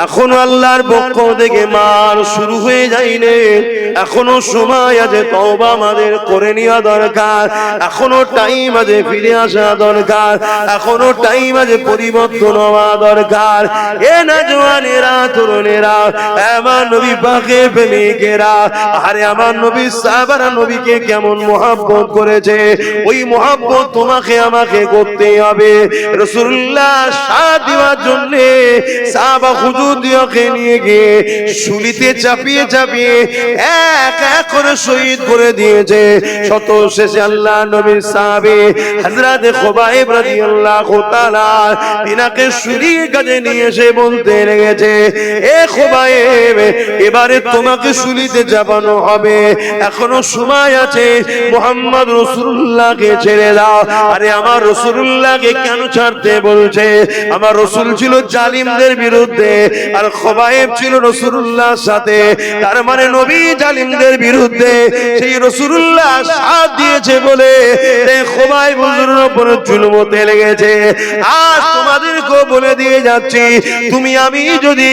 এখনো আল্লাহর পক্ষ থেকে মার শুরু হয়ে যায়নি। এখনো সময় আছে তওবা আমাদের করে নেওয়া দরকার। এখনো টাইম আছে ফিরে আসা দরকার। এখনো টাইম আছে পরিবর্তন হওয়া দরকার। এ না জওয়ানেরা, তরুণেরা, আমার নবী পাকের প্রেমিকেরা, আরে আমার নবী সাহাবারা নবীকে কেমন মহব্বত করেছে, ওই মহব্বত তোমাকে আমাকে করতে হবে। রাসূলুল্লাহ সাথ দেওয়ার জন্য সাহাবা হুজুরকে নিয়ে গিয়ে শুলিতে চাপিয়ে চাপিয়ে এক এক করে শহীদ করে দিয়েছে। শত শেষে আল্লাহ নবীর সাহাবী হযরত খুবাইব রাদিয়াল্লাহু তাআলা তিনাকে শুলির কাছে নিয়ে এসে বলতে লেগেছে, এ খুবাইব, এবারে তোমাকে শুলিতে চাপানো হবে, এখনো সময় আছে, মুহাম্মদ রাসূলুল্লাহকে ছেড়ে দাও। আরে আমার রাসূলুল্লাহকে কেন ছাড়তে বলছে? আমার রাসূল ছিল জালিমদের বিরুদ্ধে আর খুবাইব ছিল রাসূলুল্লাহর সাথে, তার মানে নবী জালিমদের বিরুদ্ধে, সেই রাসূলুল্লাহ সাথ দিয়েছে বলে এই খুবাইব হুজুরের উপর জুলুম হতে লেগেছে। আজ তোমাদেরকে বলে দিয়ে যাচ্ছি, তুমি আমি যদি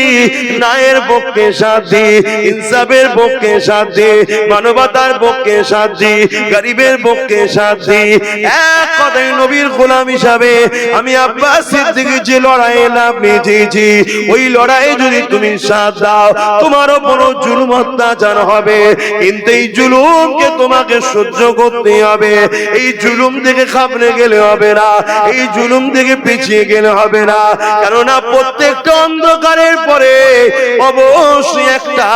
ন্যায়ের পক্ষে সাথ দিই, ইনসাফের পক্ষে সাথ দিই, মানবতার পক্ষে সাথ দিই, গরিবের পক্ষে সাথ দিই, এক কথায় নবীর গোলাম হিসাবে আমি আব্বাস সিদ্দিকী যে লড়াই লাভ নিয়েছি, ওই লড়াইয়ে যদি তুমি সাথ দাও, তোমার উপর জুলুম অত্যাচার হবে, কিন্তু এই জুলুমকে তোমাকে সহ্য করতে হবে। এই জুলুম থেকে খাবলে গেলে হবে না, এই জুলুম থেকে পিছিয়ে গেলে হবে না, কেননা প্রত্যেকটা অন্ধকারের পরে অবশ্যই একটা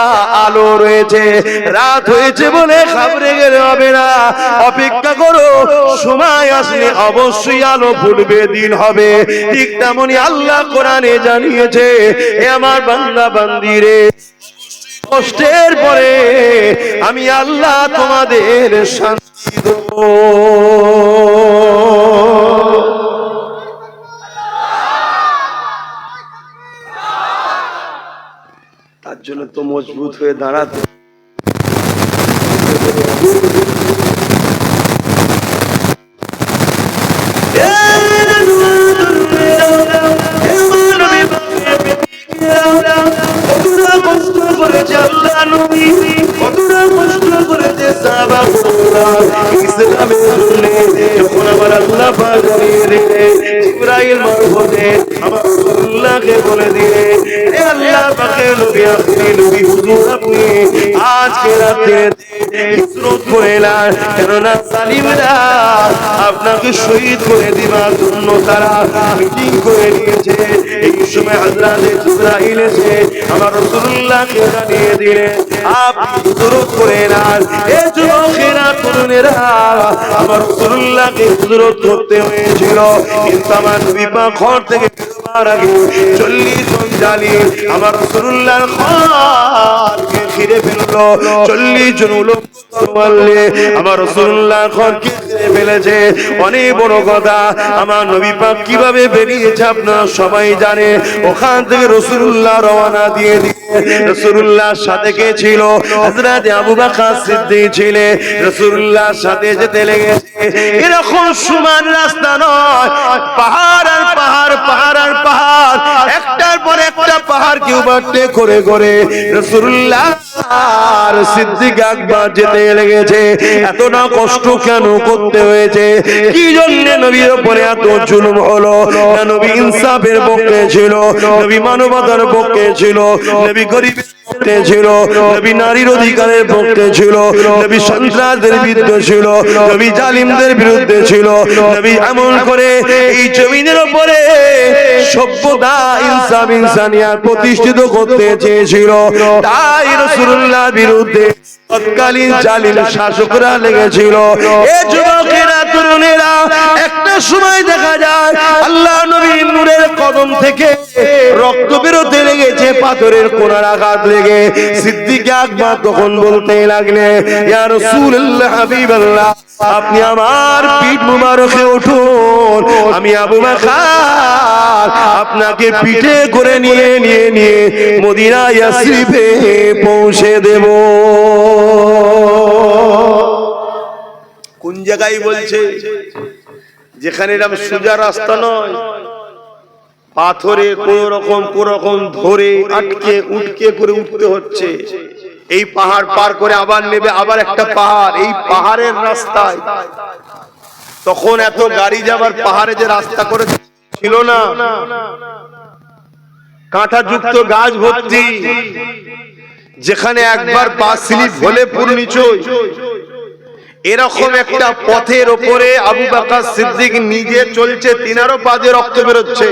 আলো রয়েছে। রাত হয়েছে বলে খাবলে গেলে হবে না, অপেক্ষা করো, সময় আসলে অবশ্যই আলো ফুটবে, দিন হবে। ঠিক তেমনি আল্লাহ কোরআনে জানিয়েছে, এ আমার বান্দা বান্দিরে, কষ্টের পরে আমি আল্লাহ তোমাদের শান্তি দেব। তার জন্য তো মজবুত হয়ে দাঁড়াতে যখন আমার আল্লাহ পাক জিবরাইল মারফতে আমার রাসূলুল্লাহকে বলে দিয়ে, এ আল্লাহ পাকের নবী, আপনি নবী হুজুর, আপনি আজকে রাতে হিজরত করে এলেন, কেননা জালিমরা আপনাকে শহীদ করে দিবার জন্য তারা মিটিং করে নিয়েছে। এই সময় হযরত জিবরাইল এসে আমার রাসূলুল্লাহকে জানিয়ে দিলেন, আপনি হিজরত করে এলেন। এই যুবকেরা, তরুণেরা, আমার রাসূলুল্লাহকে হিজরত করতে হয়েছিল, কিন্তু আমার নবী পাক ঘর থেকে বেরোবার আগে 40 জন জালিম আমার রাসূলুল্লাহর ঘরকে ঘিরে ফেললো। 40 জন লোক মারলে আমার রাসূলুল্লাহ ঘরকে ঘিরে ফেলেছে। অনেক বড় কথা, আমার নবী পাক কিভাবে বেরিয়েছে আপনারা সবাই জানে। ওখান থেকে রাসূলুল্লাহ রওনা দিয়ে রাসূলুল্লাহর সাথে কে ছিল? হযরত আবু বকর সিদ্দিক ছিলেন। রাসূলুল্লাহর সাথে যেতে লেগেছে। এরকম সমান রাস্তা নয়, পাহাড় আর পাহাড়, পাহাড় আর পাহাড়, একটার পর একটা পাহাড় কি উঠতে করে করে রাসূলুল্লাহ আর সিদ্দিক আকবর যেতে লেগেছে। এতটা কষ্ট কেন করতে হয়েছে? কি জন্য নবীর উপরে এত জুলুম হলো? নবী ইনসাফের পক্ষে ছিল, নবী মানবতার পক্ষে ছিল, নবী গরিবের পক্ষে ছিল, নবী নারীর অধিকারের পক্ষে ছিল, নবী সন্ত্রাসদের বিরুদ্ধে ছিল, নবী জালিমদের বিরুদ্ধে ছিল। নবী এমন করে এই জমিনের উপরে সভ্যতা, ইনসাফ, ইনসানিয়াত প্রতিষ্ঠিত করতে চেয়েছিল। তাই রাসূলুল্লাহর বিরুদ্ধে তৎকালীন জালিম শাসকরা লেগেছিল। এই যুবকেরা, তরুণেরা, একটা সময় দেখা যায় আল্লাহ নবীর নূরের কদম থেকে রক্ত বেরোতে লেগেছে, পাথরের কোনার আঘাত লেগে। সিদ্দিক আকবর তখন বলতে লাগলেন, ইয়া রাসূলুল্লাহ, হাবিবাল্লাহ, আপনি আমার পিঠ মুবারকে উঠুন, আমি আবু বকর আপনাকে পিঠে করে নিয়ে মদিনা ইয়াসরিবে পৌঁছে দেব। কোন জায়গায় বলছে? যেখানে এরকম সোজা রাস্তা নয়, পাথরে কোন রকম ধরে আটকে উটকে করে উঠতে হচ্ছে। এই পাহাড় পার করে আবার নেবে আবার একটা পাহাড়, এই পাহাড়ের রাস্তায়। তখন এত গাড়ি যাবার পাহাড়ে যে রাস্তা করে ছিল না, কাঁটা যুক্ত গাছ ভর্তি, যেখানে একবার পা স্লিপ হলে পুরো নিচয়। এরকম একটা পথের উপরে আবু বকর সিদ্দিক নিজে চলছে, তিনারও পা দিয়ে রক্ত বেরোচ্ছে।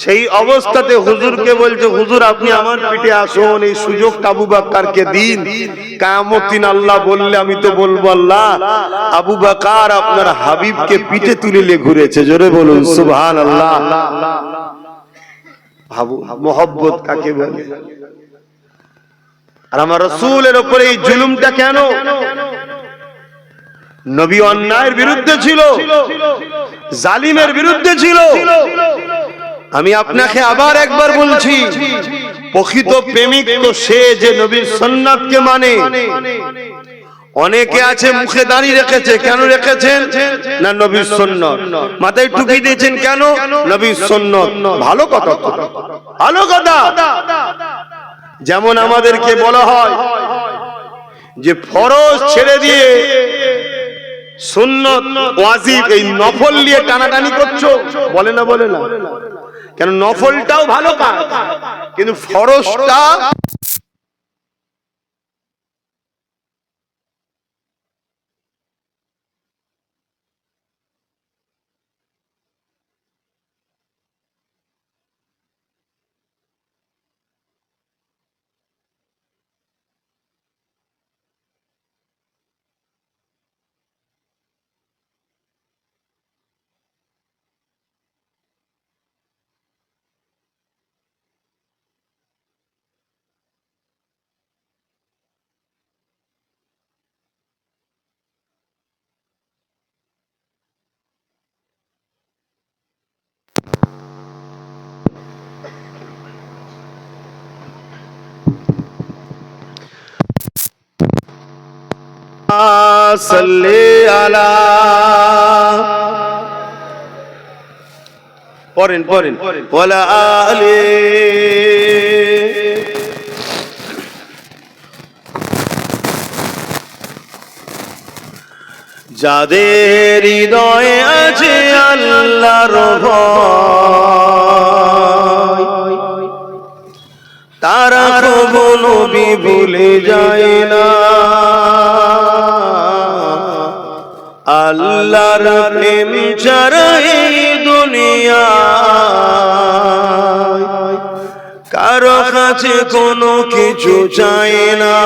সেই অবস্থাতে হুজুরকে বলছে, হুজুর আপনি আমার পিঠে আসুন, এই সুযোগটা আবু বকরকে দিন। কিয়ামত দিন আল্লাহ বললে আমি তো বলবো, আল্লাহ আবু বকর আপনার হাবিবকে পিঠে তুলে নিয়ে ঘুরেছে। জোরে বলুন সুবহানাল্লাহ। ভাবু মোহব্বত কাকে বলে। আর আমার রাসূলের উপরে এই জুলুমটা কেন? নবী অন্যায়ের বিরুদ্ধে ছিল, জালিমের বিরুদ্ধে ছিল। আমি আপনাকে আবার একবার বলছি, প্রকৃত প্রেমিক তো সে যে নবীর সুন্নাতকে মানে। অনেকে আছে মুখে দাড়ি রেখেছে, কেন রেখেছেন? না নবীর সুন্নাত। মাথায় টুপি দিয়েছেন, কেন? নবীর সুন্নাত। ভালো কথা, ভালো কথা। যেমন আমাদেরকে বলা হয় যে ফরজ ছেড়ে দিয়ে সুন্নত ওয়াজিব এই নফল নিয়ে টানাটানি করছো, বলে না? বলে না কেন? নফলটাও ভালো কাজ, কিন্তু ফরজটা সাল্লি আলা, পড়েন পড়েন, ওয়ালা আলি। যাদের হৃদয়ে আছে আল্লাহর ভয়, তারা কবু নবী ভুলে যায় না। আল্লাহর প্রেম ছাড়া এই দুনিয়ায় কারো কাছে কোনো কিছু চাই না।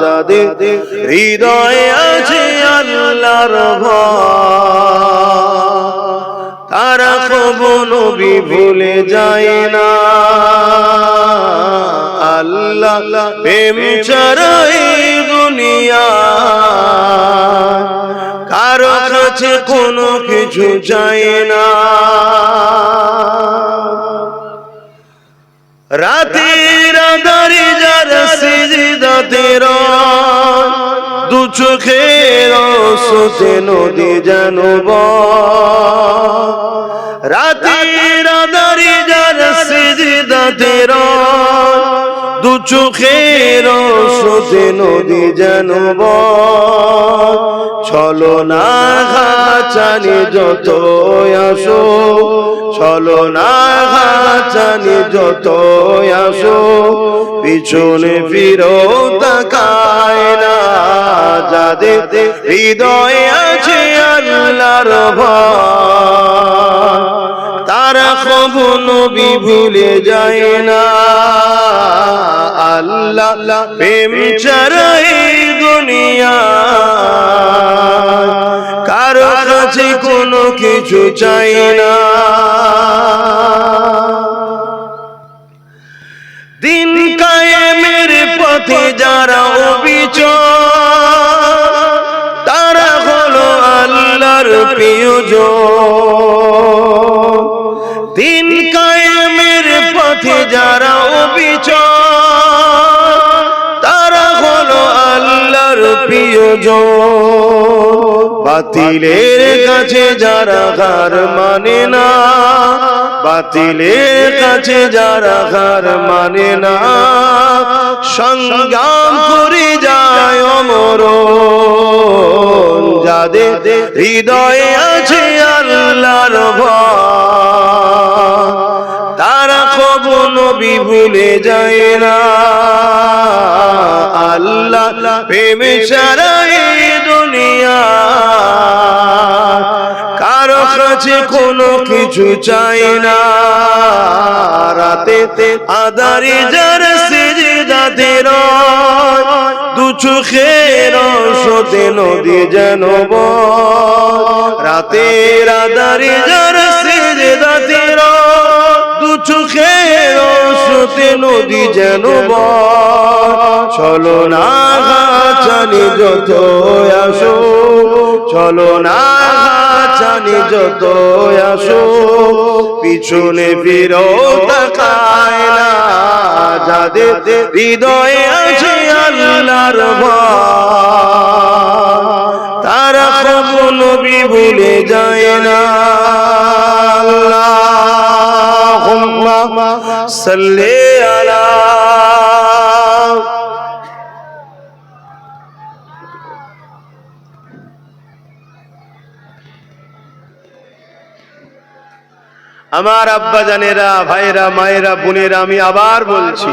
যাদের হৃদয়ে আছে আল্লাহর ভয়, তারা কবু নবী ভুলে যায় না। আল্লাহ প্রেম ছাড়া এই দুনিয়ায় কারো কাছে কোনো কিছু চাই না। রাতের আঁধারে যারা সিজদাতে রয়, দু চোখের আঁসুতে নদী যেন বয়। রাতের আঁধারে যারা সিজদাতে রয়, দু চোখের আঁসুতে নদী যেন বয়। ছলনা ঘাচানি যত আসো, ছলনা ঘাচানি যত আসো, পিছনে ফিরো তাকায় না। যাদের হৃদয়ে আছে আল্লাহর ভয়, তারা কবু নবী ভুলে যায় না। আল্লাহ প্রেম ছাড়া এই দুনিয়ায় কারো কাছে কোনো কিছু চাই না। দিন কায়েমের পথে যারা অবিচল, তারা হলো আল্লাহর প্রিয়জন। দিন কায়েমের পথে যারা অবিচল, তারা হলো আল্লাহর প্রিয়জন। বাতিলের কাছে যারা হার মানে না, বাতিলের কাছে যারা হার মানে না, সংগ্রাম করে যায় অমরণ। যাদের হৃদয়ে আছে আল্লাহর ভয়, তারা কবু নবী ভুলে যায় না। আল্লাহ প্রেম ছাড়া এই দুনিয়া কারো কাছে কোনো কিছু চাই না। রাতে আধারে যার সিজদাতে রয়, দু চোখের আঁসুতে নদী যেন বয়। রাতের আধারে যার সিজদাতে রয়, দু চোখের আঁসুতে নদী যেন বয়। চলো না জানি যত আসো, চলো না জানি যত আসো, পিছনে ফিরো তাকায় না যাদের হৃদয়ে আছে আল্লাহর ভয়, তারা কখনো নবী ভুলে যায় না। আল্লাহুম্মা সাল্লি আলা আমার আব্বা জানেরা, ভাইরা, মায়েরা, বোনেরা, আমি আবার বলছি,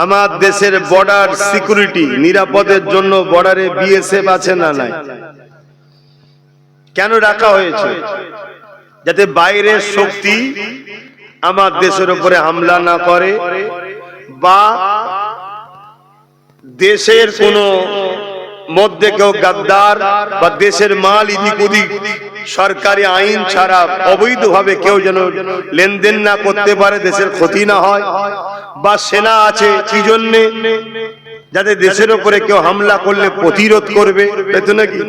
আমার দেশের বর্ডার সিকিউরিটি নিরাপদের জন্য বর্ডারে বিএসএফ আছে না নাই? কেন রাখা হয়েছে? যাতে বাইরের শক্তি আমার দেশের উপরে হামলা না করে, বা দেশের কোনো মধ্যে কেউ গাদ্দার বা দেশের মাল ইদিক উদিক সরকারি আইন ছাড়া অবৈধভাবে কেউ যেন লেনদেন না করতে পারে, দেশের ক্ষতি না হয়। বা সেনা আছে কি জন্যে? যাতে দেশের উপরে কেউ হামলা করলে প্রতিরোধ করবে, তাই তো নাকি?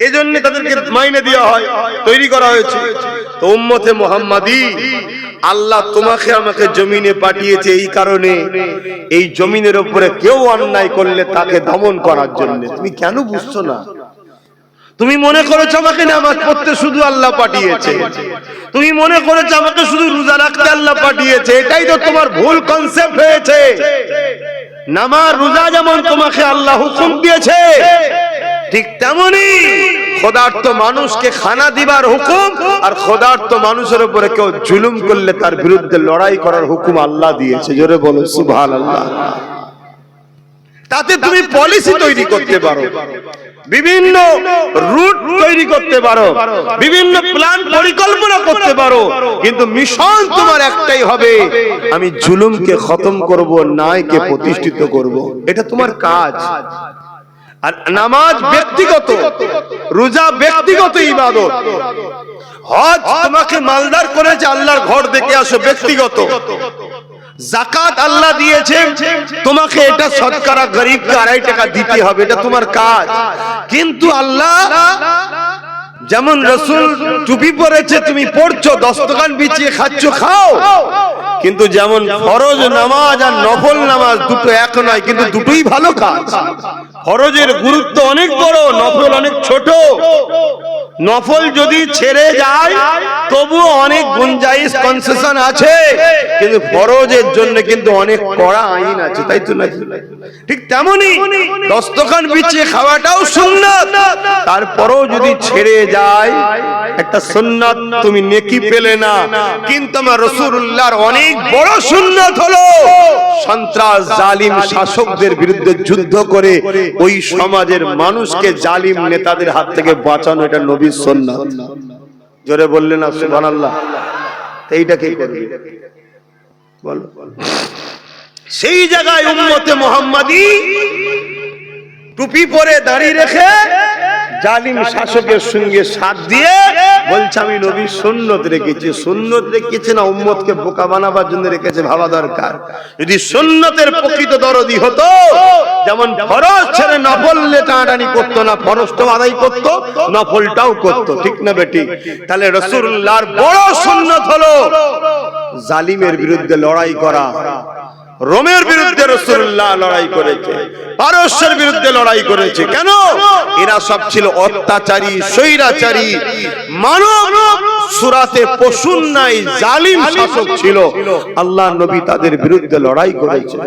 এজন্য তাদেরকে মাইনে দেওয়া হয়, তৈরি করা হয়েছে। তো উম্মতে মুহাম্মাদি, আল্লাহ তোমাকে আমাকে জমিনে পাঠিয়েছে এই কারণে, এই জমিনের উপরে কেউ অন্যায় করলে তাকে দমন করার জন্য। তুমি কেন বুঝছো না? তুমি মনে করেছো আমাকে নামাজ পড়তে শুধু আল্লাহ পাঠিয়েছে, তুমি মনে করেছো আমাকে শুধু রোজা রাখতে আল্লাহ পাঠিয়েছে। এটাই তো তোমার ভুল কনসেপ্ট হয়েছে। নামাজ রোজা যেমন তোমাকে আল্লাহ হুকুম দিয়েছে, ঠিক তেমনি খোদার্থ মানুষকে খানা দিবার হুকুম, আর খোদার্থ মানুষের উপরে কেউ জুলুম করলে তার বিরুদ্ধে লড়াই করার হুকুম আল্লাহ দিয়েছে। জোরে বলো সুবহানাল্লাহ। তাতে তুমি পলিসি তৈরি করতে পারো, বিভিন্ন রুট তৈরি করতে পারো, বিভিন্ন প্ল্যান পরিকল্পনা করতে পারো, কিন্তু মিশন তোমার একটাই হবে, আমি জুলুমকে খতম করব, ন্যায়কে প্রতিষ্ঠিত করব। এটা তোমার কাজ। আর নামাজ ব্যক্তিগত, রোজা ব্যক্তিগত ইবাদত, হজ তোমাকে মালদার করেছে আল্লাহর ঘর দেখে আসো, ব্যক্তিগত। যাকাত আল্লাহ দিয়েছে তোমাকে, এটা শতকরা গরিবকে 2.5 টাকা দিতে হবে, এটা তোমার কাজ। কিন্তু আল্লাহ যেমন রাসূল টুপি পরেছে, তুমি পড়ছো, 10 দোকান বিছিয়ে খাচ্ছ, খাও, কিন্তু যেমন ফরজ নামাজ আর নফল নামাজ দুটো এক নয়, কিন্তু দুটোই ভালো কাজ। ফরজের গুরুত্ব অনেক বড়, নফল অনেক ছোট। নফল যদি ছেড়ে যায় তবুও অনেক গুঞ্জাইশ কনসেশন আছে, কিন্তু ফরজের জন্য কিন্তু অনেক কড়া আইন আছে, তাই তো নাকি? ঠিক তেমনি 10 দোকান বিছিয়ে খাওয়াটাও সুন্নাত, তারপরেও যদি ছেড়ে যায় একটা সুন্নাত, তুমি নেকি পেলে না। কিন্তু আমার রাসূলুল্লাহর অনেক বড় সুন্নাত হলো সন্ত্রাস জালিম শাসকদের বিরুদ্ধে যুদ্ধ করে ওই সমাজের মানুষকে জালিম নেতাদের হাত থেকে বাঁচানো, এটা নবীর সুন্নাত। জোরে বললেন না সুবহানাল্লাহ? এইটা কি করবে বলো? সেই জায়গায় উম্মতে মুহাম্মাদি টুপি পরে দাড়ি রেখে জালিম শাসকের সঙ্গে সাথ দিয়ে বলছে আমি নবী সুন্নত রেখেছি। সুন্নত রেখেছে না উম্মতকে বোকা বানাবার জন্য রেখেছে, ভাবা দরকার। যদি সুন্নতের প্রকৃত দরদি হতো, যেমন ফরজ ছেড়ে নফল টানাটানি করতো না, ফরজটাও আদায় করতো, নফলটাও করতো, ঠিক না বেটি? তাহলে রাসূলুল্লাহর বড় সুন্নত হলো জালিমের বিরুদ্ধে লড়াই করা। রোমের বিরুদ্ধে রাসূলুল্লাহ লড়াই করেছে, পারস্যের বিরুদ্ধে লড়াই করেছে। কেন? এরা সব ছিল অত্যাচারী, স্বৈরাচারী, মানব সুরাতে পশুর নাই জালিম শাসক ছিল। আল্লাহ নবী তাদের বিরুদ্ধে লড়াই করেছে।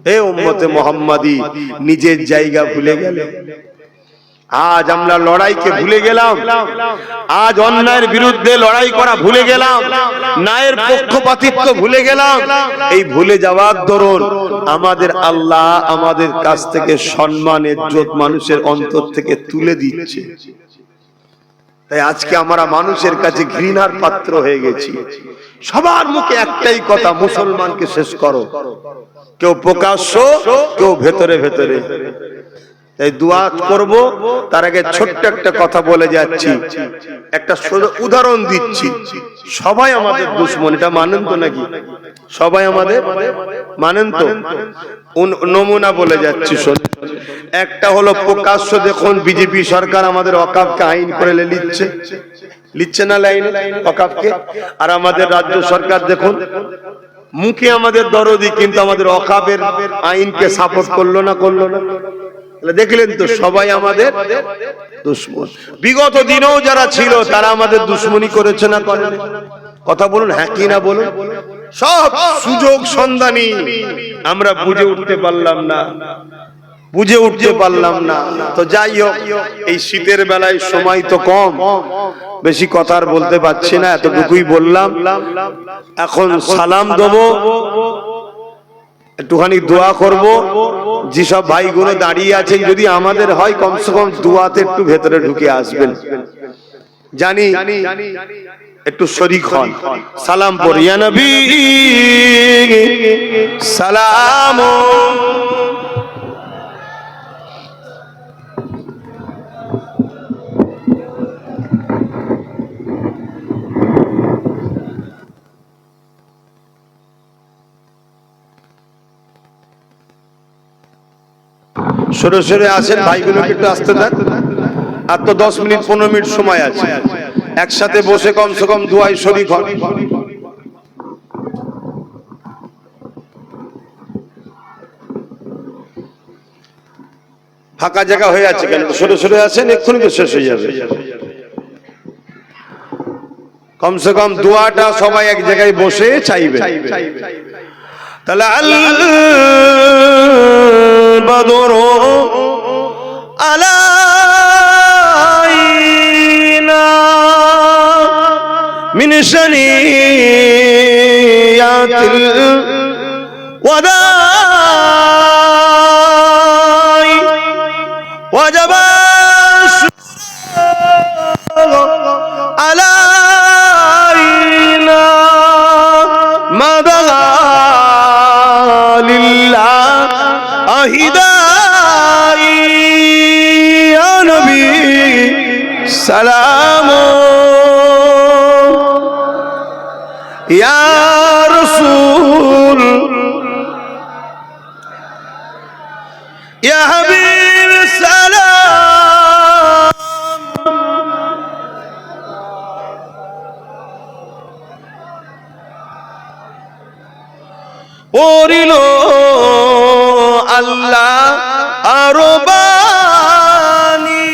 হে উম্মতে মুহাম্মাদি, নিজের জায়গা ভুলে গেলে, আজ আমরা লড়াইকে ভুলে গেলাম, আজ অন্যায়ের বিরুদ্ধে লড়াই করা ভুলে গেলাম, ন্যায়ের পক্ষপাতিত্ব ভুলে গেলাম। এই ভুলে যাওয়ার দরুন আমাদের আল্লাহ আমাদের কাছ থেকে সম্মান ইজ্জত মানুষের অন্তর থেকে তুলে দিচ্ছে। তাই আজকে আমরা মানুষের কাছে ঘৃণার পাত্র হয়ে গেছি। সবার মুখে একটাই কথা, মুসলমানকে শেষ করো। কেউ প্রকাশ্য, কেউ ভেতরে ভেতরে। তাই দোয়া করব, তার আগে ছোট্ট একটা কথা বলে যাচ্ছি, একটা উদাহরণ দিচ্ছি। সবাই আমাদের দুশমন, এটা মানেন তো নাকি? সবাই আমাদের মানেন তো? নমুনা বলে যাচ্ছি। একটা হলো প্রকাশ্য, দেখুন বিজেপি সরকার আমাদের ওয়াকফকে আইন করে লিখছে না লাইনে ওয়াকফকে। আর আমাদের রাজ্য সরকার দেখুন মুখে আমাদের দরদি, কিন্তু আমাদের ওয়াকফের আইনকে সাপোর্ট করলো না। দেখলেন তো, সবাই আমাদের দুশমন। বিগত দিনেও যারা ছিল তারা আমাদের দুশমনি করেছে না করেনি? কথা বলুন, হ্যাঁ কি না বলুন। সব সুযোগ সন্ধানী, আমরা বুঝে উঠতে পারলাম না। তো যাই হোক, এই শীতের বেলায় সময় তো কম, বেশি কথা আর বলতে পারছি না, এতটুকুই বললাম। এখন সালাম দেবো, একটুখানি দোয়া করব। যেসব ভাইগুলো দাঁড়িয়ে আছেন, যদি আমাদের হয় কমসে কম দোয়াতে একটু ভেতরে ঢুকে আসবেন, জানি একটু শরীক হন। সালাম পড়ি, ইয়া নবী সালাম। সরে সরে আসেন, ভাইগুলোকে একটু আসতে দেন। আর তো 10 মিনিট 15 মিনিট সময় আছে, একসাথে বসে কমসে কম দুয়ায় শরীক হন। ফাঁকা জায়গা হয়ে আছে কেন? সরে সরে আসেন, এক্ষুনি তো শেষ হয়ে যাবে। কমসে কম দোয়াটা সবাই এক জায়গায় বসে চাইবে। তাহলে আল বদরু আলাইনা মিন শানিয়াতিল ওয়াদাই ওয়াজাবা আলাইনা মাদালা আহিদাই ইয়া নবী সালাম ইয়া রাসূল ইয়া হাবিব সালাম। পড়িল আল্লাহ আরো বাণী,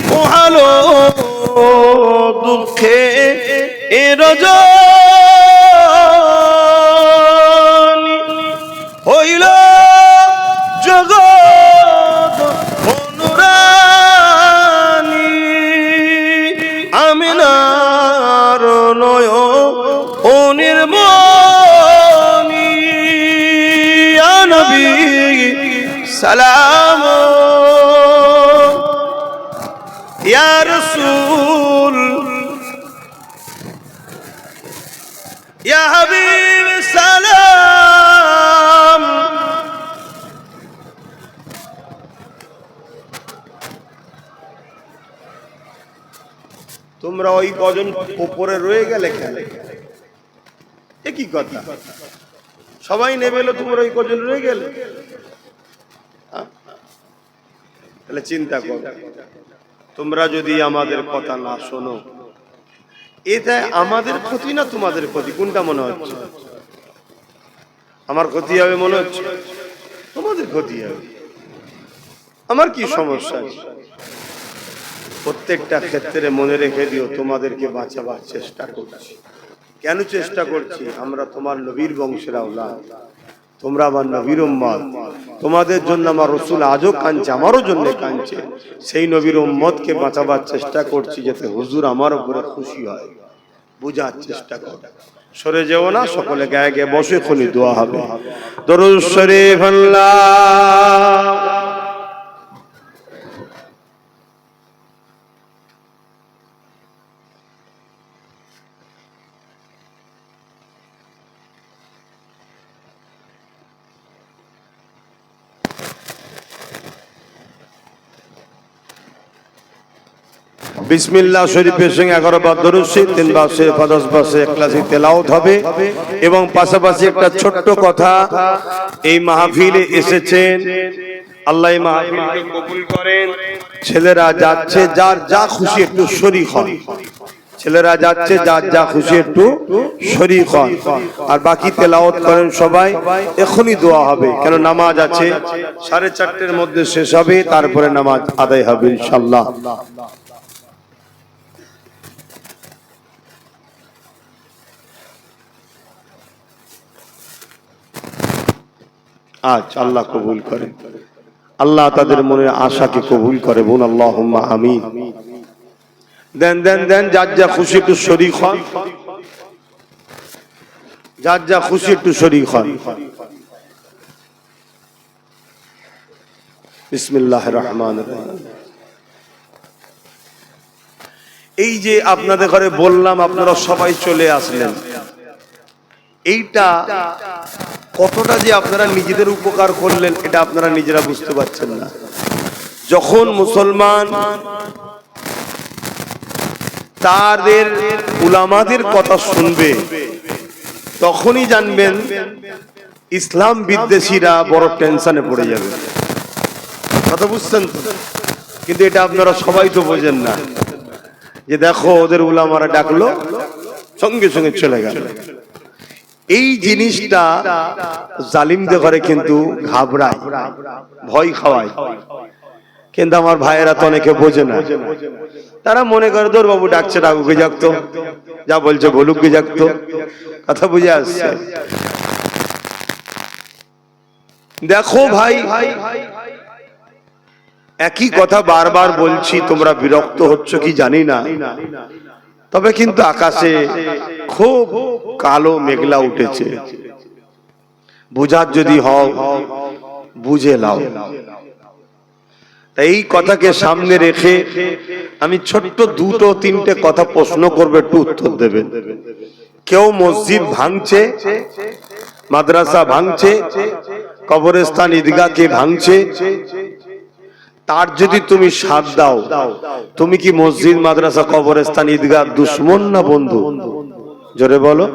পোহালো দুঃখে এ রজনী, হইল জগৎ অনুরানী, আমিনার নয়নের মনি, ইয়া নবী সালাম ইয়া রাসূল ইয়া হাবিব সালাম। তোমরা ওই কজন উপরে রয়ে গেলে কেন? একই কথা, সবাই নেবে এলো, তোমরা ওই কজন রয়ে গেলে। তাহলে চিন্তা করো, তোমরা যদি আমাদের কথা না শোনো, এটা আমাদের ক্ষতি না তোমাদের ক্ষতি? কোনটা মনে হচ্ছে? আমার ক্ষতি হবে মনে হচ্ছে? তোমাদের ক্ষতি হবে। আমার কি সমস্যা? প্রত্যেকটা ক্ষেত্রে মনে রেখে দিও, তোমাদেরকে বাঁচাবার চেষ্টা করছি। কেন চেষ্টা করছি? আমরা তোমার নবীর বংশের আওলাদ, তোমরা আমার নবীর উম্মত, তোমাদের জন্য আমার রাসূল আজও কাঁদছে, আমারও জন্য কাঁদছে। সেই নবীর উম্মতকে বাঁচাবার চেষ্টা করছি যাতে হুজুর আমার উপরে খুশি হয়, বুঝার চেষ্টা কর। সরে যেও না, সকলে গায়ে গায়ে বসে খুনি দোয়া হবে। দরুদ শরীফ আল্লাহ। বিসমিল্লাহ শরীফের সঙ্গে 11 বার দরুদ শরীফ, 3 বার সে 10 বার সে ইখলাসি তেলাওয়াত হবে। এবং পাশাপাশি একটা ছোট্ট কথা, এই মাহফিলে এসেছেন, আল্লাহ এই মাহফিলকে কবুল করেন। ছেলেরা যাচ্ছে, যার যা খুশি একটু শরীক হন। ছেলেরা যাচ্ছে, যার যা খুশি একটু শরীক হন। আর বাকি তেলাওয়াত করেন সবাই। এখনই দোয়া হবে, কেন নামাজ আছে 4:30-এর মধ্যে শেষ হবে, তারপরে নামাজ আদায় হবে ইনশাআল্লাহ। আজ আল্লাহ কবুল করে, আল্লাহ তাদের মনের আশাকে কবুল করে। বোন আল্লাহুম্মা আমিন। দেন দেন দেন, যার যা খুশি একটু শরীক হন, যার যা খুশি একটু শরীক হন। বিসমিল্লাহির রহমানির রহিম। এই যে আপনাদের ঘরে বললাম, আপনারা সবাই চলে আসলেন, এইটা কতটা যে আপনারা নিজেদের উপকার করলেন এটা আপনারা নিজেরা বুঝতে পারছেন না। যখন মুসলমান তাদের উলামাদের কথা শুনবে, তখনই জানবেন ইসলাম বিদ্বেষীরা বড় টেনশনে পড়ে যাবে। কথা বুঝছেন তো? কিন্তু এটা আপনারা সবাই তো বোঝেন না, যে দেখো ওদের উলামারা ডাকলো, সঙ্গে সঙ্গে চলে গেল। এই জিনিসটা জালিমদের ঘরে কিন্তু ঘাবড়ায়, ভয় খাওয়ায়। কিন্তু আমার ভাইয়েরা তো অনেকে বোঝে না, তারা মনে করে দৌড় বাবু ডাকছে, ডাকুকে যাকতো, যা বলছে বলুককে যাকতো। কথা বুঝে আসছে? দেখো ভাই, একই কথা বারবার বলছি, তোমরা বিরক্ত হচ্ছ কি জানি না, তবে কিন্তু আকাশে খুব কালো মেঘলা উঠেছে। বুঝার যদি হও বুঝে লাও। এই কথাকে সামনে রেখে আমি ছোট্ট 2-3টে কথা প্রশ্ন করবে, একটু উত্তর দেবেন। কেউ মসজিদ ভাঙছে, মাদ্রাসা ভাঙছে, কবরস্থান ঈদগাহকে ভাঙছে, তার যদি তুমি সাথ দাও, তুমি কি মসজিদ মাদ্রাসা কবরস্থান ঈদগাহ দুশ্মন না বন্ধু? জোরে বলো।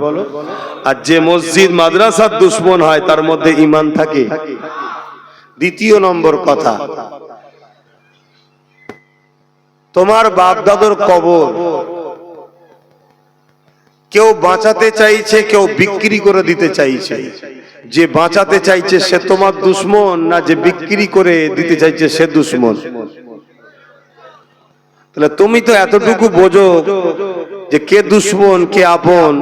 আর যে মসজিদ মাদ্রাসার দুশ্মন হয় তার মধ্যে ঈমান থাকে? দ্বিতীয় নম্বর কথা, তোমার বাপ দাদুর কবর কেউ বাঁচাতে চাইছে, কেউ বিক্রি করে দিতে চাইছে। যে বাঁচাতে চাইছে সে তোমার দুশ্মন, না যে বিক্রি করে দিতে চাইছে সে দুশ্মন? তাহলে তুমি তো এতটুকু বোঝো যে কে দুশ্মন কে আপন।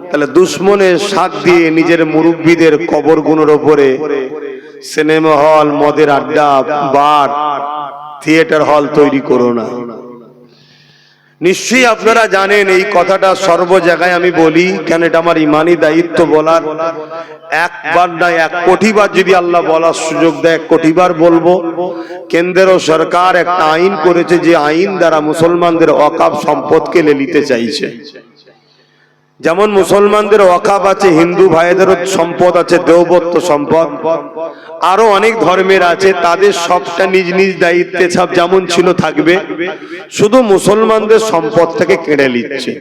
তাহলে দুশ্মনের সাথ দিয়ে নিজের মুরব্বীদের কবরগুলোর উপরে সিনেমা হল, মদের আড্ডা, বার, থিয়েটার হল তৈরি করো না। নিশ্চয়ই আপনারা জানেন এই কথাটা সর্ব জায়গায় আমি বলি, কেন এটা আমার ইমানি দায়িত্ব বলার। একবার না 1 কোটি বার যদি আল্লাহ বলার সুযোগ দেয় 1 কোটি বার বলবো। কেন্দ্র সরকার একটা আইন করেছে, যে আইন দ্বারা মুসলমানদের ওয়াকফ সম্পদকে নিতে চাইছে। যেমন মুসলমানদের ওয়াকফ আছে, হিন্দু ভাইদেরও সম্পদ আছে, দেওবত্ত সম্পদ, আরো অনেক ধর্মের আছে, তাদের সবটা নিজ নিজ দায়িত্বে সব যেমন ছিল থাকবে। শুধু মুসলমানদের সম্পদটাকে কেড়ে নিচ্ছে।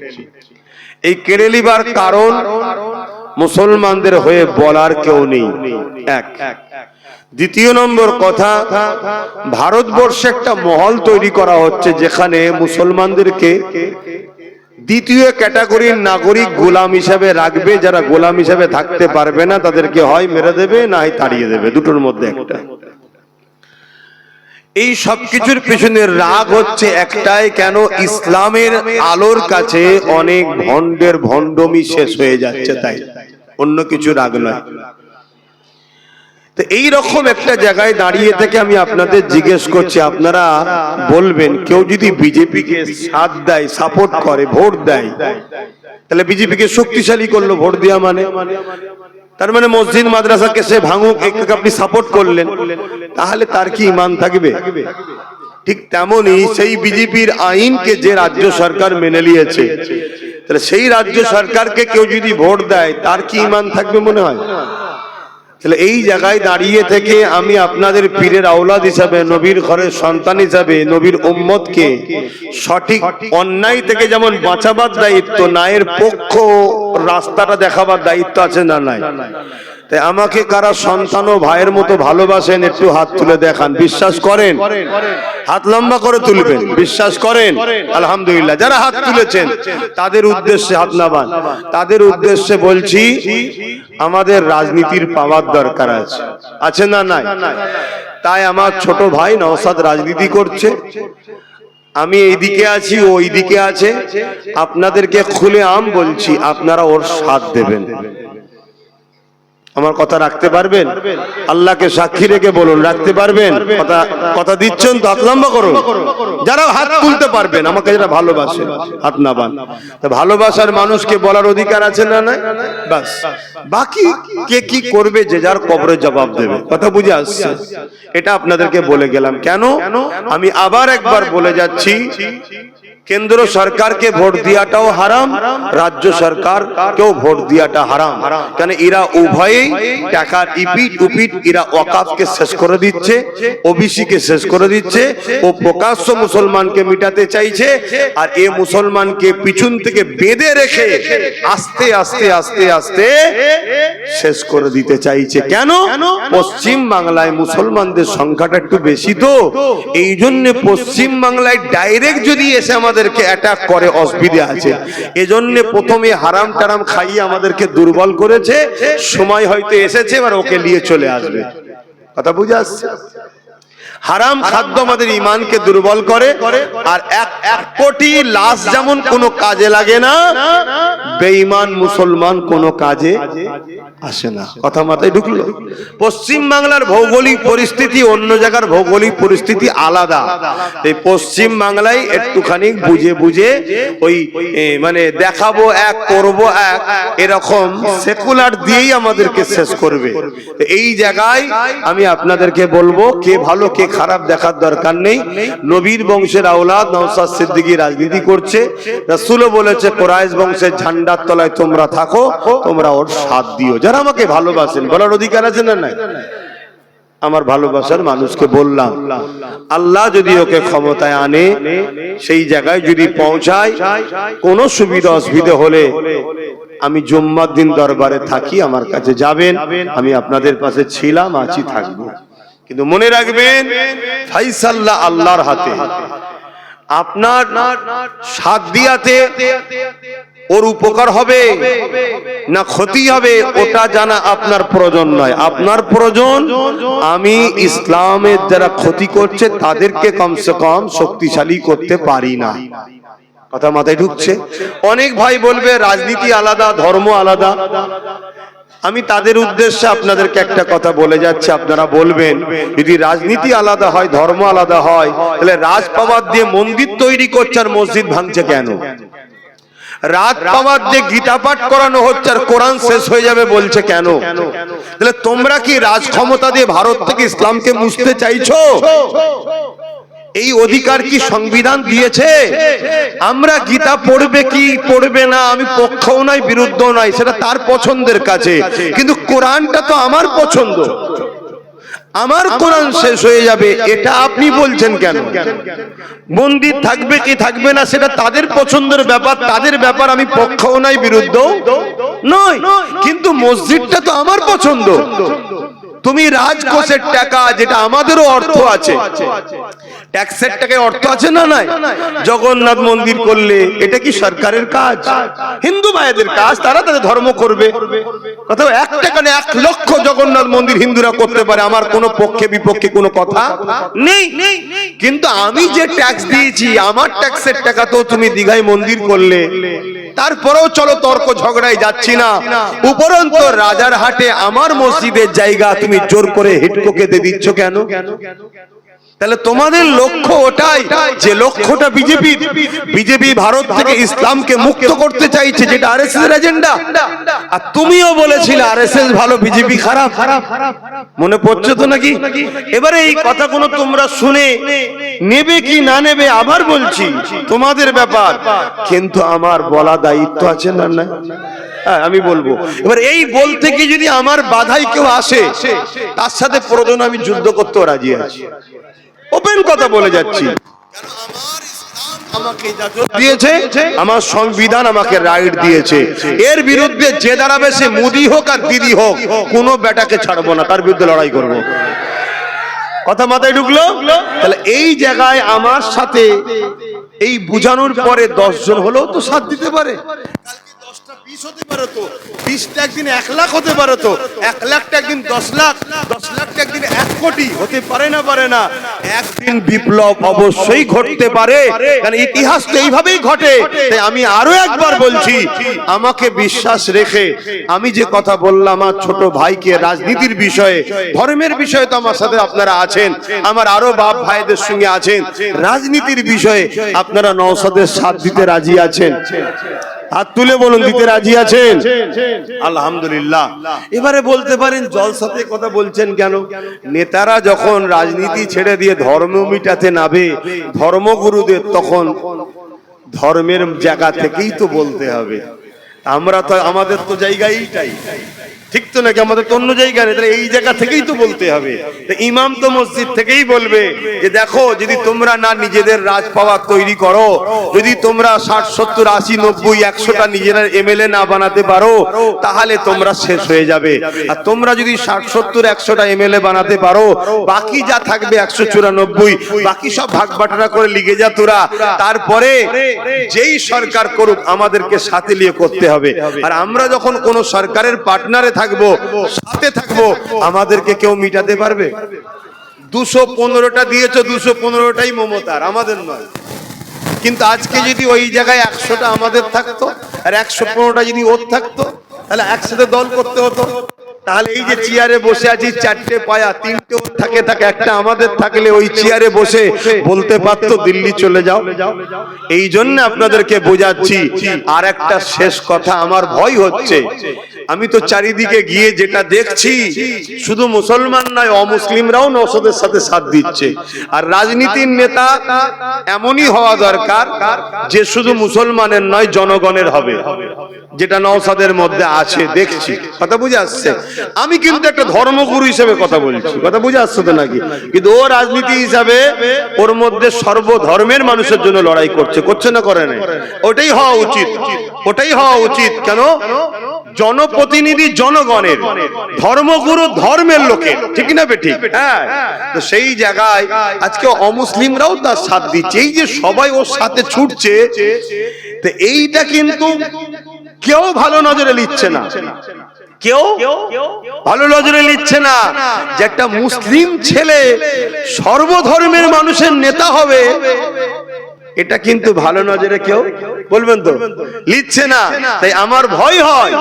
এই কেড়ে নিবার কারণ মুসলমানদের হয়ে বলার কেউ নেই, এক। দ্বিতীয় নম্বর কথা, ভারতবর্ষে একটা মহল তৈরি করা হচ্ছে যেখানে মুসলমানদেরকে দ্বিতীয় ক্যাটাগরির নাগরিক গোলাম হিসাবে রাখবে। যারা গোলাম হিসাবে থাকতে পারবে না তাদেরকে হয় মেরে দেবে, না হয় তাড়িয়ে দেবে, দুটোর মধ্যে একটা। এই সবকিছুর পেছনে রাগ হচ্ছে একটাই, কেন ইসলামের আলোর কাছে অনেক ভণ্ডের ভণ্ডমি শেষ হয়ে যাচ্ছে, তাই অন্য কিছু রাগ নয়। তো এই রকম একটা জায়গায় দাঁড়িয়ে থেকে আমি আপনাদের জিজ্ঞেস করছি, আপনারা বলবেন কেউ যদি বিজেপিকে সাথ দেয়, সাপোর্ট করে, ভোট দেয়, তাহলে বিজেপিকে শক্তিশালী করলো ভোট দেওয়া মানে? তার মানে মসজিদ মাদ্রাসাকে সে ভাঙুক, আপনি সাপোর্ট করলেন, তাহলে তার কি ঈমান থাকবে? ঠিক তেমনি সেই বিজেপির আইনকে যে রাজ্য সরকার মেনে নিয়েছে, তাহলে সেই রাজ্য সরকারকে কেউ যদি ভোট দেয়, তার কি ঈমান থাকবে মনে হয়? তাহলে এই জায়গায় দাঁড়িয়ে থেকে আমি আপনাদের পীরের আওলাদ হিসাবে, নবীর ঘরের সন্তান হিসাবে, নবীর উম্মতকে সঠিক অন্যায় থেকে যেমন বাঁচাবার দায়িত্ব, ন্যায়ের পক্ষ রাস্তাটা দেখাবার দায়িত্ব আছে না নাই? তাই আমাকে কারা সন্তান ও ভাইয়ের মতো ভালোবাসেন, একটু হাত তুলে দেখান। বিশ্বাস করেন? হাত লম্বা করে তুলবেন। বিশ্বাস করেন? আলহামদুলিল্লাহ। যারা হাত তুলেছেন তাদের উদ্দেশ্যে হাত নামান। তাদের উদ্দেশ্যে বলছি, আমাদের রাজনীতির পাওয়ার দরকার আছে, আছে না নাই? তাই আমার ছোট ভাই নওশাদ রাজনীতি করছে, আমি এইদিকে আছি, ও ওইদিকে আছে। আপনাদেরকে খুলে আম বলছি, আপনারা ওর সাথ দেবেন। আমার কথা রাখতে পারবেন? আল্লাহকে সাক্ষী রেখে বলুন, রাখতে পারবেন? কথা দিচ্ছেন তো? হাত লম্বা করুন। যারা হাত তুলতে পারবেন, আমাকে যারা ভালোবাসেন হাত নামান। ভালোবাসার মানুষকে বলার অধিকার আছে না নাই? বাস, বাকি কে কি করবে যে যার কবরে জবাব দেবে। কথা বুঝে আসছে? এটা আপনাদেরকে বলে গেলাম। কেন? আমি আবার একবার বলে যাচ্ছি, কেন্দ্র সরকারকে ভোট দিয়াটাও হারাম, রাজ্য সরকারকেও ভোট দিয়াটা হারাম। কেন? এরা উভয়েই টাকার ইপিট উপিট, এরা ওয়াকাফকে শেষ করে দিচ্ছে, ওবিসি কে শেষ করে দিচ্ছে। ও প্রকাশ্য মুসলমানকে মিটাতে চাইছে, আর এ মুসলমানকে পিছন থেকে বেঁধে রেখে আস্তে আস্তে আস্তে আস্তে শেষ করে দিতে চাইছে। কেন? পশ্চিম বাংলায় মুসলমানদের সংখ্যাটা একটু বেশি, তো এই জন্য পশ্চিম বাংলায় ডাইরেক্ট যদি এসে আমাদেরকে অ্যাটাক করে অসুবিধা আছে। এজন্য প্রথমে হারাম টারাম খাইয়ে আমাদেরকে দুর্বল করেছে, সময় হয়তো এসেছে এবার ওকে নিয়ে চলে আসবে। কথা বুঝে আসছে? হারাম খাদ্য আমাদের ঈমানকে দুর্বল করে, আর এক কোটি লাশ যেমন কোনো কাজে লাগে না, বেঈমান মুসলমান কোনো কাজে আসে না। কথা মাথায় ঢুকলো? পশ্চিম বাংলার ভৌগোলিক পরিস্থিতি অন্য জায়গার ভৌগোলিক পরিস্থিতি আলাদা। এই পশ্চিম বাংলায় একটুখানি বুঝে বুঝে ওই মানে দেখাবো এক, করব এক, এরকম সেকুলার দিয়েই আমাদেরকে শেষ করবে। এই জায়গায় আমি আপনাদেরকে বলবো, কে ভালো কে খারাপ দেখার দরকার নেই। নবীর বংশের আওলাদ নওশাদ সিদ্দিকী রাজনীতি করছে, রাসূলও বলেছে কুরাইশ বংশের ঝান্ডার তলায় তোমরা থাকো, তোমরা ওর সাথ দিও। যারা আমাকে ভালোবাসেন, বলার অধিকার আছে না নাই? আমার ভালোবাসার মানুষকে বললাম, আল্লাহ যদি ওকে ক্ষমতায় আনে, সেই জায়গায় যদি পৌঁছায়, কোনো সুবিধা অসুবিধা হলে আমি জুম্মার দিন দরবারে থাকি, আমার কাছে যাবেন, আমি আপনাদের পাশে ছিলাম, আছি, থাকবো। কিন্তু মনে রাখবেন, ফাইসাল্লা আল্লাহর হাতে। আপনার সাথ দিয়াতে ওর উপকার হবে না ক্ষতি হবে, ওটা জানা আপনার প্রয়োজন নয়। আপনার প্রয়োজন আমি ইসলামের যারা ক্ষতি করছে তাদেরকে কমসে কম শক্তিশালী করতে পারি না। কথা মাথায় ঢুকছে? অনেক ভাই বলবে রাজনীতি আলাদা, ধর্ম আলাদা। আমি তাদের উদ্দেশ্যে আপনাদেরকে একটা কথা বলে যাচ্ছি, আপনারা বলবেন যদি রাজনীতি আলাদা হয়, ধর্ম আলাদা হয়, তাহলে রাজ পাওয়ার দিয়ে মন্দির তৈরি করছে আর মসজিদ ভাঙছে কেন? রাত পাওয়ার দিয়ে গীতা পাঠ করানো হচ্ছে আর কোরআন শেষ হয়ে যাবে বলছে কেন? তাহলে তোমরা কি রাজ ক্ষমতা দিয়ে ভারত থেকে ইসলামকে মুছতে চাইছো? এই অধিকার কি সংবিধান দিয়েছে? আমরা গীতা পড়বে কি পড়বে না, আমি পক্ষও নাই বিরুদ্ধও নাই, সেটা তার পছন্দের কাছে, কিন্তু কোরআনটা তো আমার পছন্দ। আমার কোরআন শেষ হয়ে যাবে এটা আপনি বলছেন কেন? মন্দির থাকবে কি থাকবে না সেটা তাদের পছন্দের ব্যাপার, তাদের ব্যাপার, আমি পক্ষও নাই বিরুদ্ধও নয়, কিন্তু মসজিদটা তো আমার পছন্দ। তুমি রাজকোষের টাকা, যেটা আমাদেরও অর্থ আছে, ট্যাক্সের টাকায় অর্থ আছে না নাই? জগন্নাথ মন্দির করলে এটা কি সরকারের কাজ? হিন্দু ভাইদের কাজ, তারা তাদের ধর্ম করবে। কথা, 1 টাকা না 1 লক্ষ জগন্নাথ মন্দির হিন্দুরা করতে পারে, আমার কোনো পক্ষে বিপক্ষে কোনো কথা নেই। কিন্তু আমি যে ট্যাক্স দিয়েছি, আমার ট্যাক্সের টাকা তো তুমি দীঘায় মন্দির করলে, তারপরেও চলো তর্ক ঝগড়ায় যাচ্ছি না, উপরন্ত রাজার হাটে আমার মসজিদের জায়গা তুমি জোর করে হিটকোকে দিয়ে দিচ্ছ কেন? তাহলে তোমাদের লক্ষ্য ওটাই, যে লক্ষ্যটা বিজেপি ভারত থেকে ইসলামকে মুক্ত করতে চাইছে, যেটা আরএসএস এর এজেন্ডা। আর তুমিও বলেছিলে আরএসএস ভালো বিজেপি খারাপ, মনে পড়ছে তো নাকি? এবারে এই কথাগুলো তোমরা শুনে নেবে কি না নেবে আবার বলছি তোমাদের ব্যাপার, কিন্তু আমার বলা দায়িত্ব আছে না? না আমি বলবো। এবার এই বলতে কি যদি আমার বাধাই কেউ আসে, তার সাথে প্রয়োজন আমি যুদ্ধ করতেও রাজি আছি, ওপেন কথা বলে যাচ্ছি। আমাকে ইজাজত দিয়েছে, আমার সংবিধান আমাকে রাইট দিয়েছে, এর বিরুদ্ধে যে দাঁড়াবে সে মোদি হোক আর দিদি হোক, কোনো বেটাকে ছাড়বো না, তার বিরুদ্ধে লড়াই করব। কথা মাথায় ঢুকলো? তাহলে এই জায়গায় আমার সাথে এই বুঝানোর পরে 10 জন হলেও তো সাথ দিতে পারে। 20 হতে পারে তো, 20টা একদিন 1 লাখ হতে পারে তো, 1 লাখটা একদিন 10 লাখ, 10 লাখটা একদিন 1 কোটি হতে পারে না? পারে না? একদিন বিপ্লব অবশ্যই ঘটতে পারে, কারণ ইতিহাস তো এইভাবেই ঘটে। তাই আমি আরো একবার বলছি, আমাকে বিশ্বাস রেখে আমি যে কথা বললাম আমার ছোট ভাইকে রাজনীতির বিষয়ে, ধর্মের বিষয়ে তো আমার সাথে আপনারা আছেন, আমার আরো বাপ ভাইদের সঙ্গে আছেন, রাজনীতির বিষয়ে আপনারা নওশাদের সাথ দিতে রাজি আছেন? হাত তুলে বলুন, দিতে রাজি আছেন? আলহামদুলিল্লাহ। এবারে বলতে পারেন জলসাতে কথা বলছেন কেন? নেতারা যখন রাজনীতি ছেড়ে দিয়ে ধর্ম মিটাতে নামে ধর্মগুরুদের, তখন ধর্মের জায়গা থেকেই তো বলতে হবে। আমরা তো আমাদের তো জায়গায় এইটাই, ঠিক তো নাকি? আমাদের তো অন্য জায়গা নেই, তাহলে এই জায়গা থেকেই তো বলতে হবে। ইমাম তো মসজিদ থেকেই বলবে যে দেখো, যদি তোমরা না নিজেদের রাজ পাওয়ার তৈরি করো, যদি তোমরা 60, 70, 80, 90, 100টা নিজেরা এমএলএ না বানাতে পারো, তাহলে তোমরা শেষ হয়ে যাবে। আর তোমরা যদি 60, 70, 100টা এমএলএ বানাতে পারো, বাকি যা থাকবে 194, বাকি সব ভাগ বাটোয়ারা করে লিগে যা তোরা, তারপরে যেই সরকার করুক আমাদেরকে সাথে নিয়ে করতে হবে। আর আমরা যখন কোন সরকারের পার্টনারে থাকবো, সাথে থাকবো, আমাদেরকে কেউ মিটাতে পারবে? 215টা দিয়েছো, 215টাই মমতার, আমাদের নয়। কিন্তু আজকে যদি ওই জায়গায় 100টা আমাদের থাকতো আর 115টা যদি ওর থাকতো, তাহলে একসাথে দল করতে হতো। তাহলে এই যে চেয়ারে বসে আছি, 4টে পায়া, 3টে ওর থাকে, একটা আমাদের থাকলে ওই চেয়ারে বসে বলতে পারতো দিল্লি চলে যাও। এই জন্য আপনাদেরকে বোঝাচ্ছি। আর একটা শেষ কথা, আমার ভয় হচ্ছে, আমি তো চারিদিকে গিয়ে যেটা দেখছি, শুধু মুসলমান নয় অমুসলিমরাও নওশাদের সাথে সাথ দিচ্ছে। আর রাজনীতির নেতা এমনই হওয়া দরকার যে শুধু মুসলমানের নয় জনগণের হবে, যেটা নওশাদের মধ্যে আছে দেখছি। কথা বুঝে আসছে? আমি কিন্তু একটা ধর্মগুরু হিসেবে কথা বলছি, কথা বুঝে আসছে তো নাকি? কিন্তু ও রাজনীতি হিসাবে ওর মধ্যে সর্বধর্মের মানুষের জন্য লড়াই করছে না, করে না? ওটাই হওয়া উচিত, ওটাই হওয়া উচিত। কেন? জনপ্রতিনিধি জনগণের, ধর্মগুরু ধর্মের লোকের, ঠিক না বেঠিক? হ্যাঁ, তো সেই জায়গায় আজকে অমুসলিমরাও তার সাথ দিচ্ছে। এই যে সবাই ওর সাথে ছুটছে, তো এইটা কিন্তু কেউ ভালো নজরে নিচ্ছে না, কেউ ভালো নজরে নিচ্ছে না যে একটা মুসলিম ছেলে সর্বধর্মের মানুষের নেতা হবে, এটা কিন্তু ভালো নজরে কেউ বলবেন তো লিখছে না। তাই আমার ভয় হয়,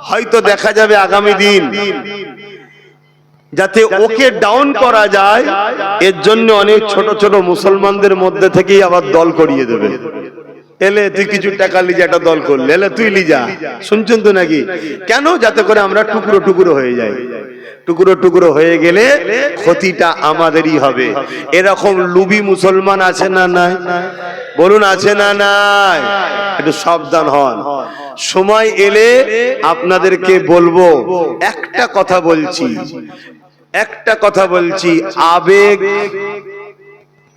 হয়তো দেখা যাবে আগামী দিন যাতে ওকে ডাউন করা যায়, এর জন্য অনেক ছোট ছোট মুসলমানদের মধ্যে থেকেই আবার দল করিয়ে দেবে। এলে তুই কিছু টাকা লিজা, একটা দল করলে, এলে তুই লিজা, শুনছেন তো নাকি? কেন? যাতে করে আমরা টুকরো টুকরো হয়ে যাই। টুকরো টুকরো হয়ে গেলে ক্ষতিটা আমাদেরই হবে। এরকম লুবি মুসলমান আছে না নাই? বলুন, আছে না নাই? একটু সাবধান হন। সময় এলে আপনাদেরকে বলবো। একটা কথা বলছি,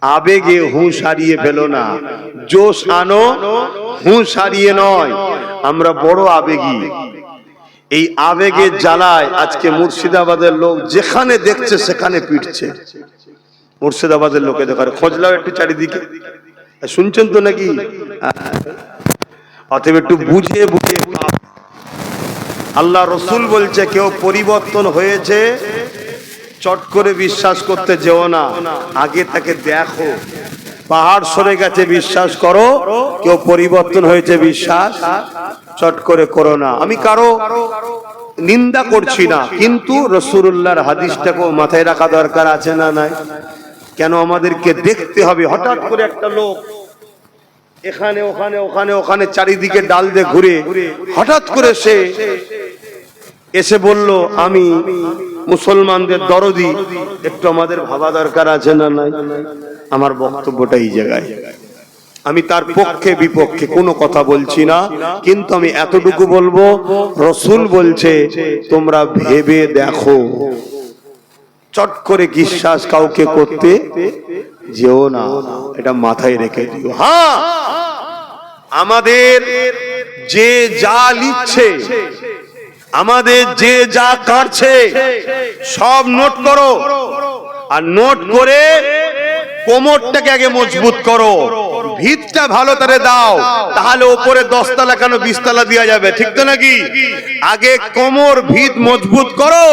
আবেগে হুঁশ হারিয়ে ফেলো না, জোশ আনো, হুঁশ হারিয়ে নয়। আমরা বড় আবেগী, এই আবেগের জ্বালায় আজকে মুর্শিদাবাদের লোক যেখানে দেখছে সেখানে পিটছে। মুর্শিদাবাদের লোকে দেখার খোঁজ লাও একটু চারিদিকে, শুনছেন তো নাকি? অতএব একটু বুঝে বুঝে। আল্লাহ রসুল বলছে, কেউ পরিবর্তন হয়েছে চট করে বিশ্বাস করতে যেও না, আগে তাকে দেখো। পাহাড় সরে গেছে বিশ্বাস করো, কেউ পরিবর্তন হয়েছে বিশ্বাস চট করে করো না। আমি কারো নিন্দা করছি না, কিন্তু রাসূলুল্লাহর হাদিসটাকেও মাথায় রাখা দরকার আছে না নাই? কেন আমাদেরকে দেখতে হবে হঠাৎ করে একটা লোক এখানে ওখানে ওখানে ওখানে চারিদিকে ডাল দিয়ে ঘুরে হঠাৎ করে সে এসে বলল আমি মুসলমানদের দরদি, একটু আমাদের ভাবা দরকার আছে না নাই? আমার বক্তব্যটা এই জায়গায়, আমি তার পক্ষে বিপক্ষে কোনো কথা বলছি না, কিন্তু আমি এতটুকু বলবো, রাসূল বলছে তোমরা ভেবে দেখো, চট করে বিশ্বাস কাউকে করতে যেও না, এটা মাথায় রেখে দিও। হ্যাঁ, আমাদের যে যা লিখছে, আমাদের যে যা কাটছে সব নোট করো, আর নোট করে কোমরটাকে আগে মজবুত করো, ভিতটা ভালো করে দাও, তাহলে উপরে 10 তলা কেন 20 তলা দেওয়া যাবে, ঠিক তো নাকি? আগে কোমর ভিত মজবুত করো,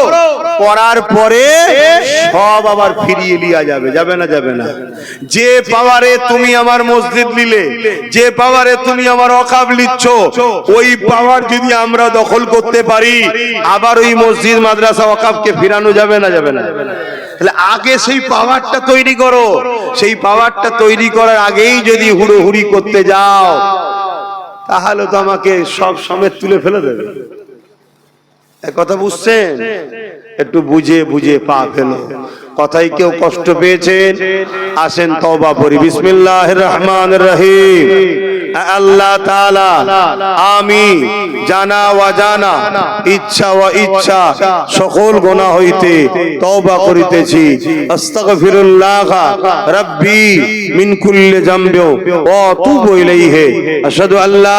করার পরে সব আবার ফিরিয়ে লিয়া যাবে। যাবে না? যাবে না। যে পাওয়ারে তুমি আমার মসজিদ নিলে, যে পাওয়ারে তুমি আমার ওয়াকফ লিচ্ছ, ওই পাওয়ার যদি আমরা দখল করতে পারি, আবার ওই মসজিদ মাদ্রাসা ওয়াকফকে ফিরানো যাবে না? যাবে না। তাহলে আগে সেই পাওয়ারটা তৈরি করো, সেই পাওয়ারটা তৈরি করার আগেই যদি হুড়োহুড়ি করতে যাও, তাহলে তো আমাকে সব সমেত তুলে ফেলে দেবে। কথা বুঝছেন? একটু বুঝে বুঝে পা ফেলো। কথায় কেউ কষ্ট পেয়েছেন, আসেন তওবা করি। বিসমিল্লাহির রহমানির রহিম। আল্লাহ তাআলা, আমি জানা ওয়া জানা, ইচ্ছা ওয়া ইচ্ছা সকল গুনাহ হইতে তওবা করিতেছি। আস্তাগফিরুল্লাহ রাব্বি মিন কুল্লি যামবি ওয়া আতুবু ইলাইহি। আশহাদু আল্লা